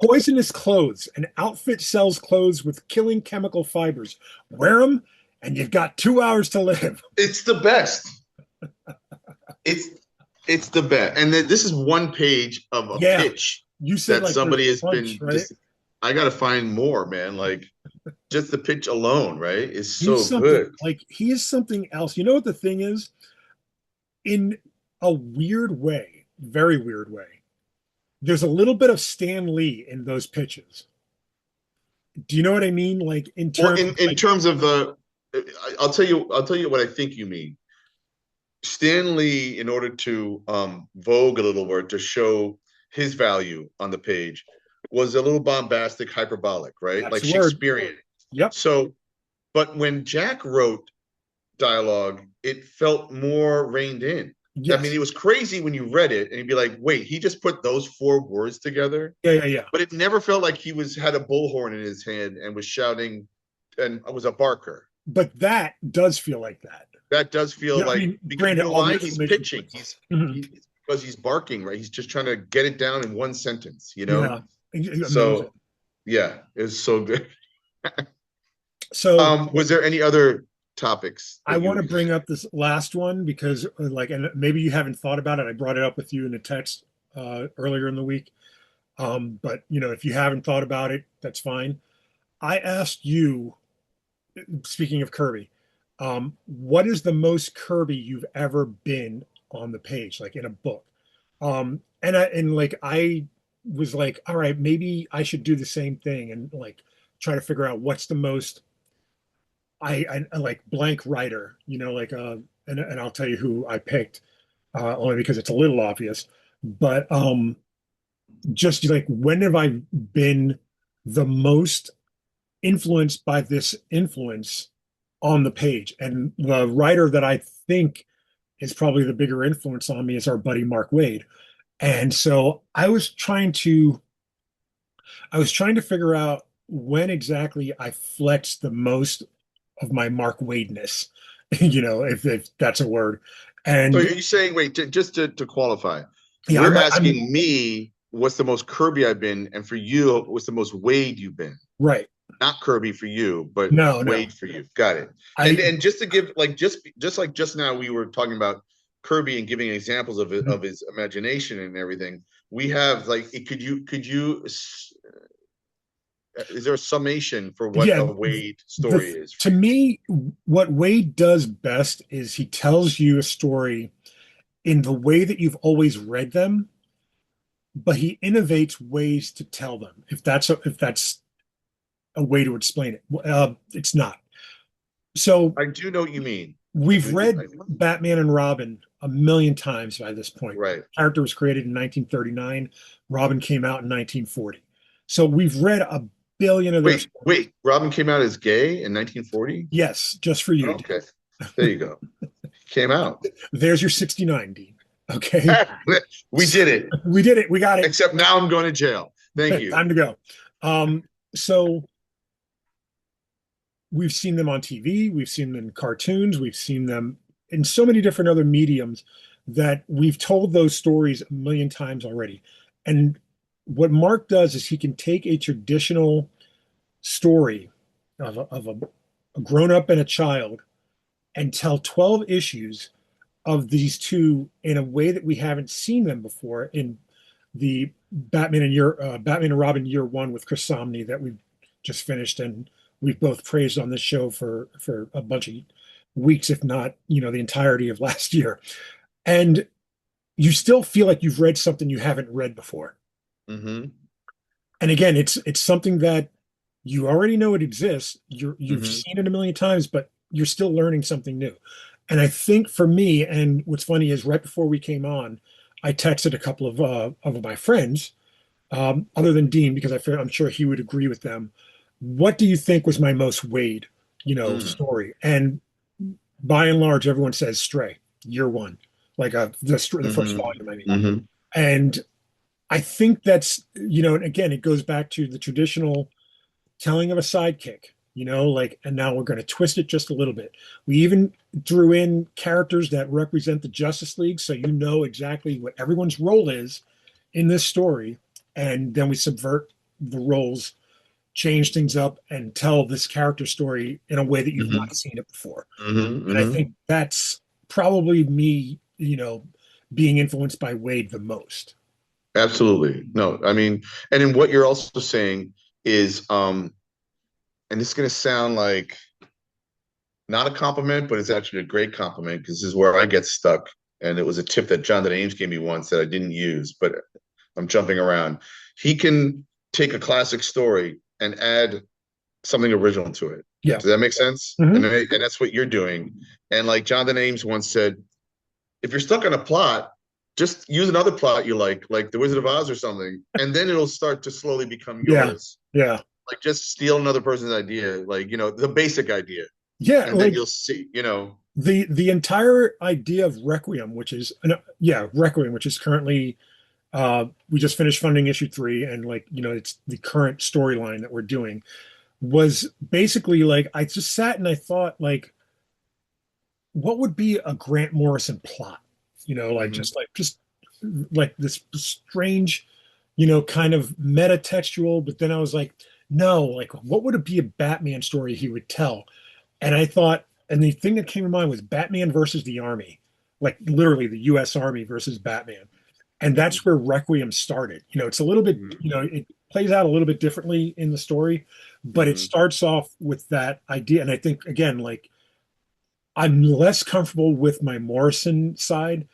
Poisonous clothes. An outfit sells clothes with killing chemical fibers. Wear them, and you've got 2 hours to live. It's the best. It's the best. And this is one page of a Yeah. pitch You said that like somebody there's has a been bunch, right? just. I got to find more, man. Like just the pitch alone, right? Is so He's something good. like he is something else. You know what the thing is? In a weird way, very weird way, there's a little bit of Stan Lee in those pitches. Do you know what I mean? Like in Well, terms in like, terms of I'll tell you what I think you mean. Stan Lee, in order to vogue a little word to show his value on the page, was a little bombastic, hyperbolic, right? that's Like the word. Shakespearean. Yep. So, but when Jack wrote dialogue, it felt more reined in. Yes. I mean, it was crazy when you read it and you'd be like, wait, he just put those 4 words together. Yeah. But it never felt like he had a bullhorn in his hand and was shouting and was a barker. But that does feel like that. That does feel like, I mean, because granted, you know all why the he's information- pitching. Mhm. Because he's barking, right? He's just trying to get it down in one sentence, you know? Yeah. So, yeah, it's so good. So Was there any other topics? I want to bring up this last one because, like, and maybe you haven't thought about it. I brought it up with you in a text earlier in the week. But if you haven't thought about it, that's fine. I asked you, speaking of Kirby, what is the most Kirby you've ever been on the page, like in a book? I was like, all right, maybe I should do the same thing and like try to figure out what's the most I like blank writer, and I'll tell you who I picked, only because it's a little obvious. But just like when have I been the most influenced by this influence on the page? And the writer that I think is probably the bigger influence on me is our buddy Mark Waid. And so I was trying to figure out when exactly I flexed the most of my Mark Waidness, if that's a word. And so are you saying, wait, just to qualify, yeah, you're asking me what's the most Kirby I've been, and for you, what's the most Waid you've been? Right. Not Kirby for you, but No. Waid for you. Got it. And just to give, like, just now we were talking about Kirby and giving examples of his imagination and everything. We have like, could you is there a summation for what a Waid story is? To me, what Waid does best is he tells you a story in the way that you've always read them, but he innovates ways to tell them. If that's a way to explain it, it's not. So I do know what you mean. We've read Batman and Robin a million times by this point. Right. The character was created in 1939. Robin came out in 1940. So we've read a billion of those. Wait, Robin came out as gay in 1940? Yes, just for you. Okay. There you go. Came out. There's your 69, Dean. Okay. We did it. We did it. We got it. Except now I'm going to jail. Thank you. Time to go. So we've seen them on TV, we've seen them in cartoons, we've seen them in so many different other mediums that we've told those stories a million times already. And what Mark does is he can take a traditional story of a grown-up and a child and tell 12 issues of these two in a way that we haven't seen them before in the Batman and Robin Year One with Chris Samnee that we just finished, and we've both praised on this show for a bunch of weeks, if not, the entirety of last year. And you still feel like you've read something you haven't read before. Mm-hmm. And again, it's something that you already know it exists. You've Mm-hmm. seen it a million times, but you're still learning something new. And I think for me, and what's funny is right before we came on, I texted a couple of my friends, other than Dean, because I'm sure he would agree with them. What do you think was my most Wade, Mm. story? And by and large, everyone says Stray, year one, like the first volume, I mean. Mm-hmm. Mm-hmm. And I think that's, and again, it goes back to the traditional telling of a sidekick, like, and now we're going to twist it just a little bit. We even drew in characters that represent the Justice League, so you know exactly what everyone's role is in this story. And then we subvert the roles, change things up, and tell this character story in a way that you've Mm-hmm. not seen it before. Mm-hmm. And I Mm-hmm. think that's probably me, being influenced by Wade the most. Absolutely. No, I mean, and then what you're also saying is, and this is going to sound like not a compliment, but it's actually a great compliment because this is where I get stuck. And it was a tip that Jonathan Ames gave me once that I didn't use, but I'm jumping around. He can take a classic story and add something original to it. Yeah. Does that make sense? Mm-hmm. And that's what you're doing. And like Jonathan Ames once said, if you're stuck on a plot, just use another plot you like The Wizard of Oz or something, and then it'll start to slowly become Yeah. yours. Yeah. Like just steal another person's idea, like the basic idea, Yeah. and then Like you'll see. the entire idea of Requiem, which is Requiem, which is currently we just finished funding issue 3, and it's the current storyline that we're doing, was basically like I just sat and I thought, like, what would be a Grant Morrison plot? Like Mm-hmm. just like this strange, kind of metatextual, but then I was like, no, like what would it be a Batman story he would tell? And I thought, and the thing that came to mind was Batman versus the Army, like literally the US Army versus Batman. And that's where Requiem started. It's a little bit, it plays out a little bit differently in the story, but it Mm-hmm. starts off with that idea. And I think, again, like I'm less comfortable with my Morrison side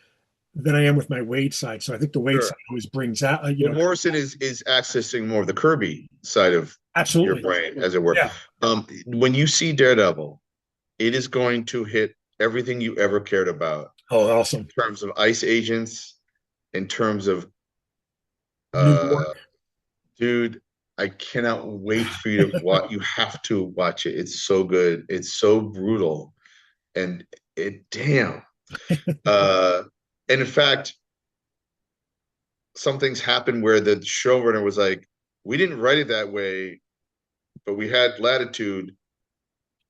than I am with my Wade side. So I think the Wade Sure. side always brings out, Well, Morrison is accessing more of the Kirby side of your absolutely. brain, as it were. Yeah. When you see Daredevil, it is going to hit everything you ever cared about Oh, in awesome. terms of ice agents, in terms of New uh, York. dude, I cannot wait for you to watch. You have to watch it. It's so good. It's so brutal, and damn. And in fact, some things happened where the showrunner was like, "We didn't write it that way, but we had latitude."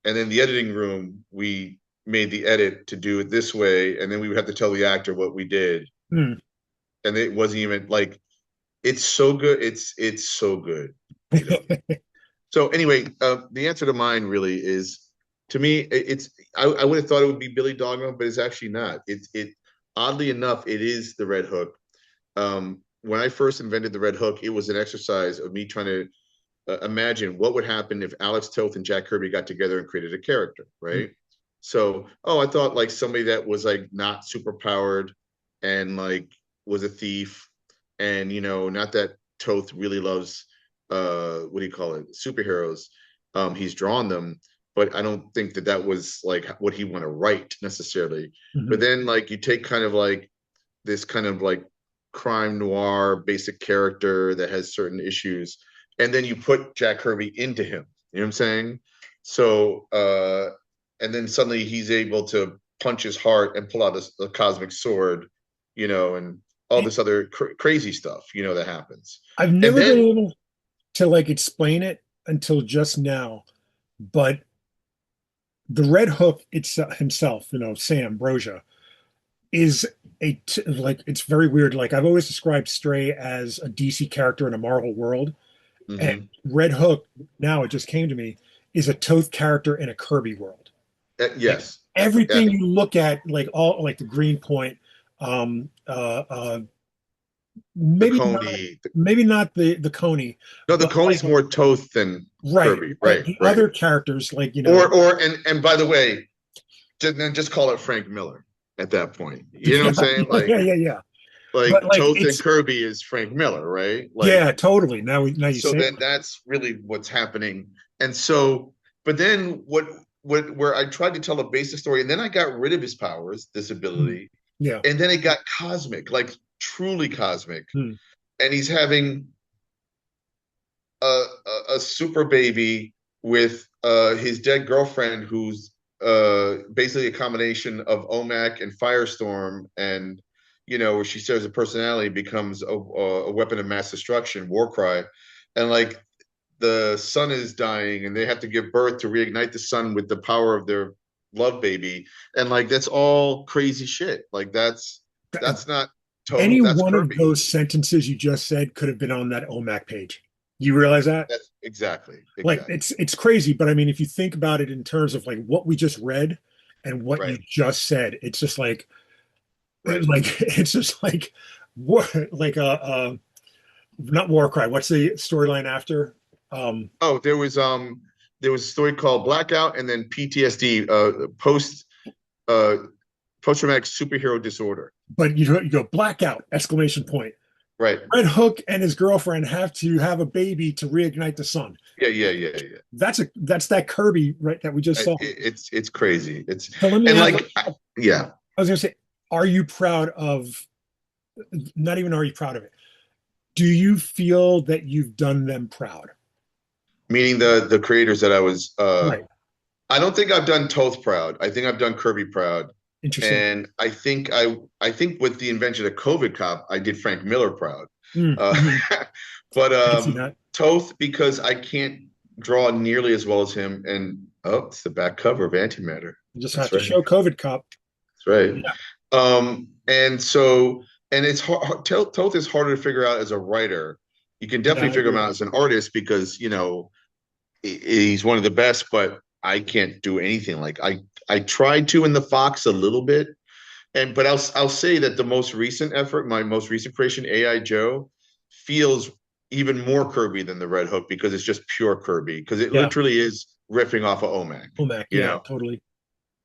And then the editing room, we made the edit to do it this way, and then we would have to tell the actor what we did, Hmm. and it wasn't even like it's so good. It's so good. So anyway, the answer to mine really is, to me, I would have thought it would be Billy Dogma, but it's actually not. It oddly enough, it is the Red Hook. When I first invented the Red Hook, it was an exercise of me trying to imagine what would happen if Alex Toth and Jack Kirby got together and created a character, right? So, I thought like somebody that was like not super powered and like was a thief, and not that Toth really loves what do you call it, superheroes. He's drawn them, but I don't think that was like what he want to write necessarily. But then like you take kind of like this kind of like crime noir basic character that has certain issues, and then you put Jack Kirby into him. You know what I'm saying? So, and then suddenly he's able to punch his heart and pull out a cosmic sword, and all this other crazy stuff, that happens. I've And never been then, able to like explain it until just now, but the Red Hook himself, Sam Broja, is like it's very weird. Like I've always described Stray as a DC character in a Marvel world, and mm-hmm. Red Hook, now it just came to me, is a Toth character in a Kirby world. Like Yes, everything you look at, like all like the Green Point, the maybe not, Coney. maybe not the Coney, No, the but like Coney's more Toth than right, Kirby. but Right, the right. other characters, like And by the way, then just call it Frank Miller at that point. You know what yeah, I'm saying? yeah. But Like like Toth and it's Kirby is Frank Miller, right? Like yeah, totally. Now you so say it. then that's really what's happening. And so, but then what where I tried to tell a basic story, and then I got rid of his powers, this Hmm. ability, Yeah. and then it got cosmic, like truly cosmic. Hmm. And he's having a super baby with his dead girlfriend, who's basically a combination of Omac and Firestorm, and where she says a personality becomes a weapon of mass destruction, war cry, and like the sun is dying, and they have to give birth to reignite the sun with the power of their love baby, and like that's all crazy shit. Like that's not Toth, Any that's one of Kirby. those sentences you just said could have been on that OMAC page. You realize that? That's exactly, Like exactly. it's crazy, but I mean, if you think about it in terms of like what we just read and what you Right, just said, it's just like right. it's just like war, like not war cry. What's the storyline after? Oh, there was a story called Blackout, and then PTSD, uh post traumatic superhero disorder. But you go blackout exclamation point. Right. Red Hook and his girlfriend have to have a baby to reignite the sun. Yeah. That's that Kirby right that we just saw. It's crazy. It's So let me and ask. like yeah. I was gonna say, are you proud of? Not even are you proud of it? Do you feel that you've done them proud? Meaning the creators that I was Right. I don't think I've done Toth proud. I think I've done Kirby proud. Interesting. And I think with the invention of COVID Cop, I did Frank Miller proud. Uh, Mm-hmm. but I can see that. Toth, because I can't draw nearly as well as him. And oh, it's the back cover of Antimatter. You just have That's to right. show COVID cop. That's right. Yeah. And so, and it's hard, Toth is harder to figure out as a writer. You can Yeah, definitely I figure him agree. out as an artist because, he's one of the best, but I can't do anything. Like I tried to in the Fox a little bit, but I'll say that the most recent effort, my most recent creation, AI Joe, feels even more Kirby than the Red Hook because it's just pure Kirby because it Yeah. literally is riffing off of OMAC, OMAC. you Yeah, know. totally.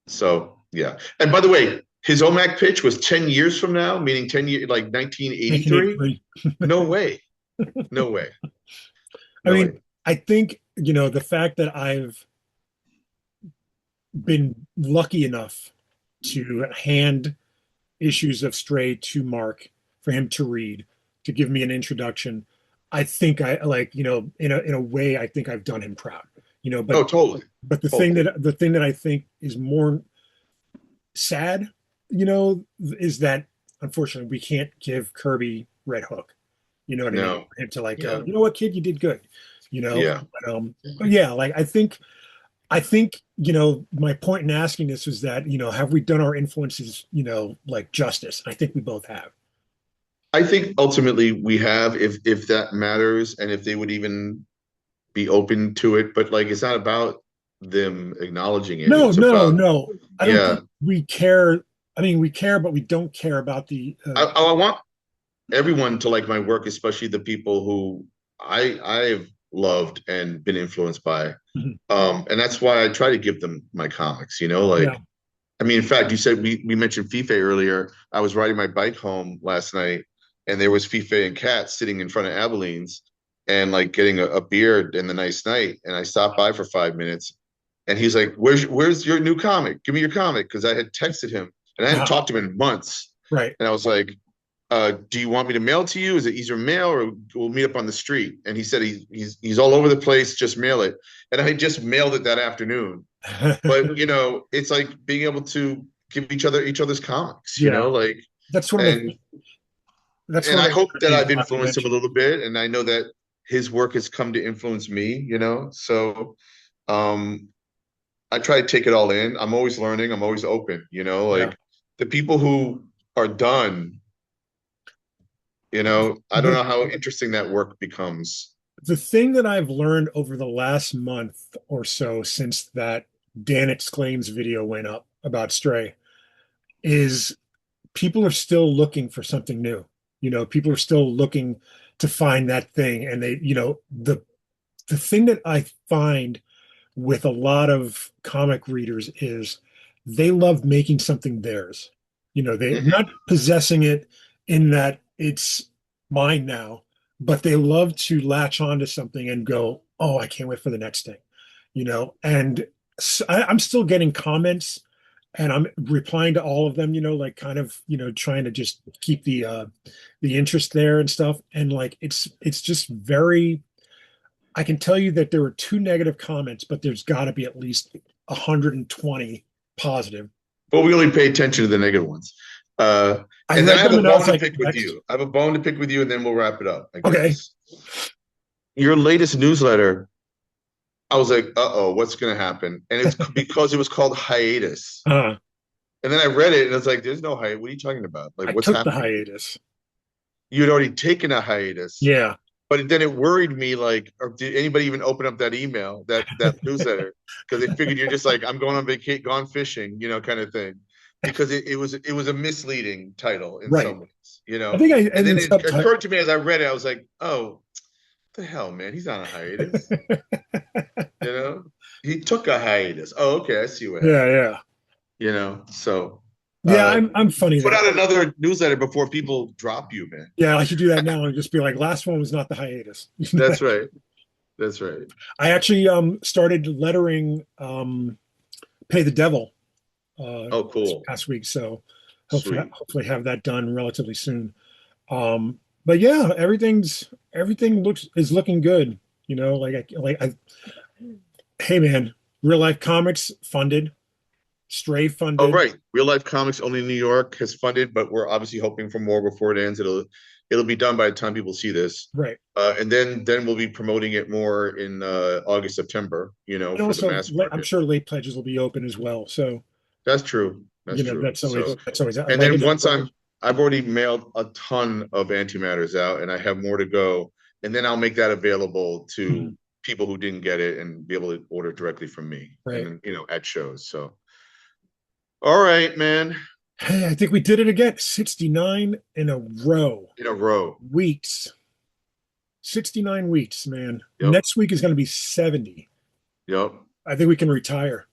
So yeah. And by the way, his OMAC pitch was 10 years from now, meaning 10 years, like 1983. 1983. No way. No way. I No way. mean, I think, the fact that I've been lucky enough to hand issues of Stray to Mark for him to read, to give me an introduction. I think I like, in a way, I think I've done him proud, Oh, but totally. but Totally. the thing that I think is more sad, is that unfortunately we can't give Kirby Red Hook. You know what I mean? No. For him to like go, Yeah. you know what, kid, you did good. Yeah. But yeah, like I think, my point in asking this was that, have we done our influences, like justice? I think we both have. I think ultimately we have, if that matters, and if they would even be open to it. But like, it's not about them acknowledging it. No, It's no, about no. I don't yeah. think we care. I mean, we care, but we don't care about the. I want everyone to like my work, especially the people who I've loved and been influenced by. And that's why I try to give them my comics. Yeah. Like I mean, in fact, you said we mentioned Fife earlier. I was riding my bike home last night, and there was Fife and Kat sitting in front of Abilene's and like getting a beer in the nice night. And I stopped by for 5 minutes, and he's like, "Where's your new comic? Give me your comic," because I had texted him and I hadn't Uh-huh. talked to him in months. Right. And I was like, "Do you want me to mail to you? Is it easier mail, or we'll meet up on the street?" And he said he's all over the place. Just mail it. And I just mailed it that afternoon. But it's like being able to give each other's comics, Yeah. like That's sort of and that's and sort I of hope that thing I've about influenced him a convention. little bit, and I know that his work has come to influence me, So I try to take it all in. I'm always learning, I'm always open, Yeah. like the people who are done, I don't The know how interesting that work becomes. the thing that I've learned over the last month or so since that Dan Exclaims video went up about Stray is people are still looking for something new. You know, people are still looking to find that thing, and they, you know, the thing that I find with a lot of comic readers is they love making something theirs. You know, they're Mhm. not possessing it in that it's mine now, but they love to latch onto something and go, "Oh, I can't wait for the next thing." You know, and I'm still getting comments and I'm replying to all of them, you know, like kind of, you know, trying to just keep the interest there and stuff. And like it's just very I can tell you that there were two negative comments, but there's got to be at least 120 positive. But we only pay attention to the negative ones. I And then I read have them a and I bone was to like, pick with next. you. I have a bone to pick with you, and then we'll wrap it up, I Okay. guess. Your latest newsletter, I was like, uh-oh, what's going to happen? And it's because it was called hiatus. Uh, And then I read it, and it's like, there's no hiatus. What are you talking about? Like, I what's took the happening? hiatus. You had already taken a hiatus. Yeah. But then it worried me, like, or did anybody even open up that email, that newsletter? Because they figured you're just like, I'm going on vacation, gone fishing, you know, kind of thing. Because it was a misleading title in Right. some ways, you know. I think I And then ended it up. occurred to me as I read it, I was like, oh, what the hell, man? He's on a hiatus. You know, he took a hiatus. Oh, okay, I see what Yeah, happened. yeah. You know, so Yeah, I'm funny put that out way. another newsletter before people drop you, man. Yeah, I should do that now and just be like, last one was not the hiatus. That's right. That's right. I actually started lettering Pay the Devil Oh, this cool. past week, so Sweet. hopefully have that done relatively soon. But yeah, everything is looking good. You know, hey man, real life comics funded, Stray Oh, funded, right. Real Life Comics only New York has funded, but we're obviously hoping for more before it ends. It'll be done by the time people see this. right? And then we'll be promoting it more in August, September, you know, And for the also, mass I'm market. sure late pledges will be open as well. So That's true. That's you know, true. So, that's always and like then it's, I've already mailed a ton of antimatters out, and I have more to go. And then I'll make that available to people who didn't get it and be able to order directly from me, and right. then, you know, at shows. So, all right, man, Hey, I think we did it again. 69 in a row. in a row. Weeks. 69 weeks, man. Yep. Next week is going to be 70. Yep. I think we can retire.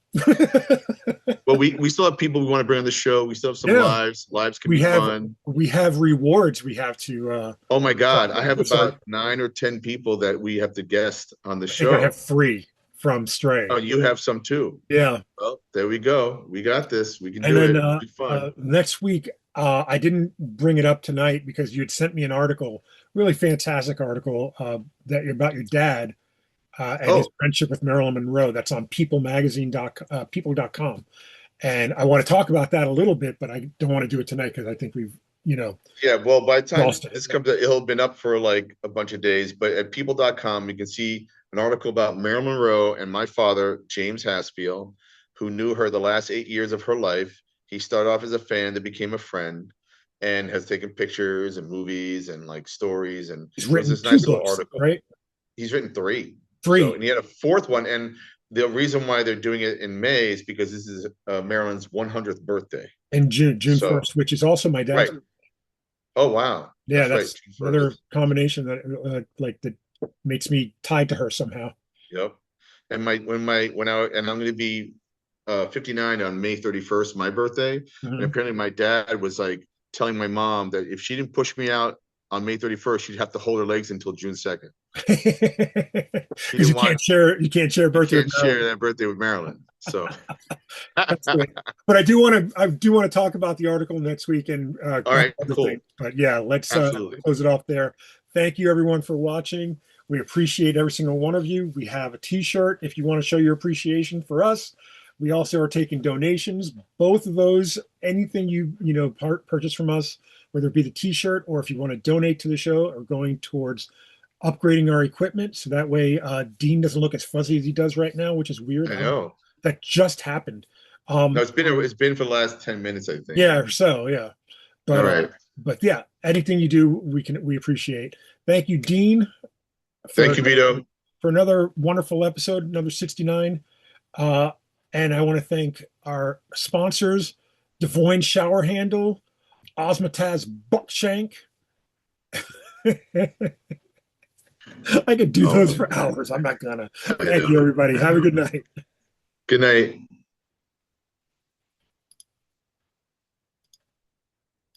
Well, we still have people we want to bring on the show. We still have some Yeah, lives. Lives can be fun. we have rewards we have to Oh my God, I have so about 9 or 10 people that we have to guest on the I think I show. have 3 from Oh, Stray. you have some too. Yeah. Well, there we go. We got this. We can And do it. then It'll be fun. next week, I didn't bring it up tonight because you had sent me an article, really fantastic article that about your dad and his Oh, friendship with Marilyn Monroe. That's on people.com. And I want to talk about that a little bit, but I don't want to do it tonight because I think we've, you know, yeah. Well, by the time lost it. this comes, it'll have been up for like a bunch of days. But at people.com, you can see an article about Marilyn Monroe and my father, James Haspiel, who knew her the last 8 years of her life. He started off as a fan that became a friend and has taken pictures and movies and like stories. And He's it was written this 2 nice little books, article. right? He's written 3. 3. So, and he had a 4th one. And the reason why they're doing it in May is because this is Marilyn's 100th birthday. In June So, 1st, which is also my dad's. right. Oh, wow. Yeah, That's that's right. another combination that like that makes me tied to her somehow. Yep. And I'm going to be 59 on May 31st, my birthday. And apparently my dad was like telling my mom that if she didn't push me out on May 31st, she'd have to hold her legs until June 2nd. Because you can't share birthday. You can't share that birthday with Marilyn. So that's great. But I do want to talk about the article next week and all right, cool. things. But yeah, let's Absolutely. close it off there. Thank you everyone for watching. We appreciate every single one of you. We have a t-shirt if you want to show your appreciation for us. We also are taking donations. Both of those, anything you purchase from us, whether it be the t-shirt or if you want to donate to the show, are going towards upgrading our equipment. So that way Dean doesn't look as fuzzy as he does right now, which is weird. I know. That just happened. No, it's been for the last 10 minutes, I think. Yeah, or so, yeah. But all right. But yeah, anything you do, we appreciate. Thank you, Dean. Thank you, Vito. For another wonderful episode, another 69. And I want to thank our sponsors, Devoyne Shower Handle, Osmotaz Buckshank, I could do Oh those my for God. hours. I'm not gonna. I Thank know. you, everybody. Have a good night. Good night.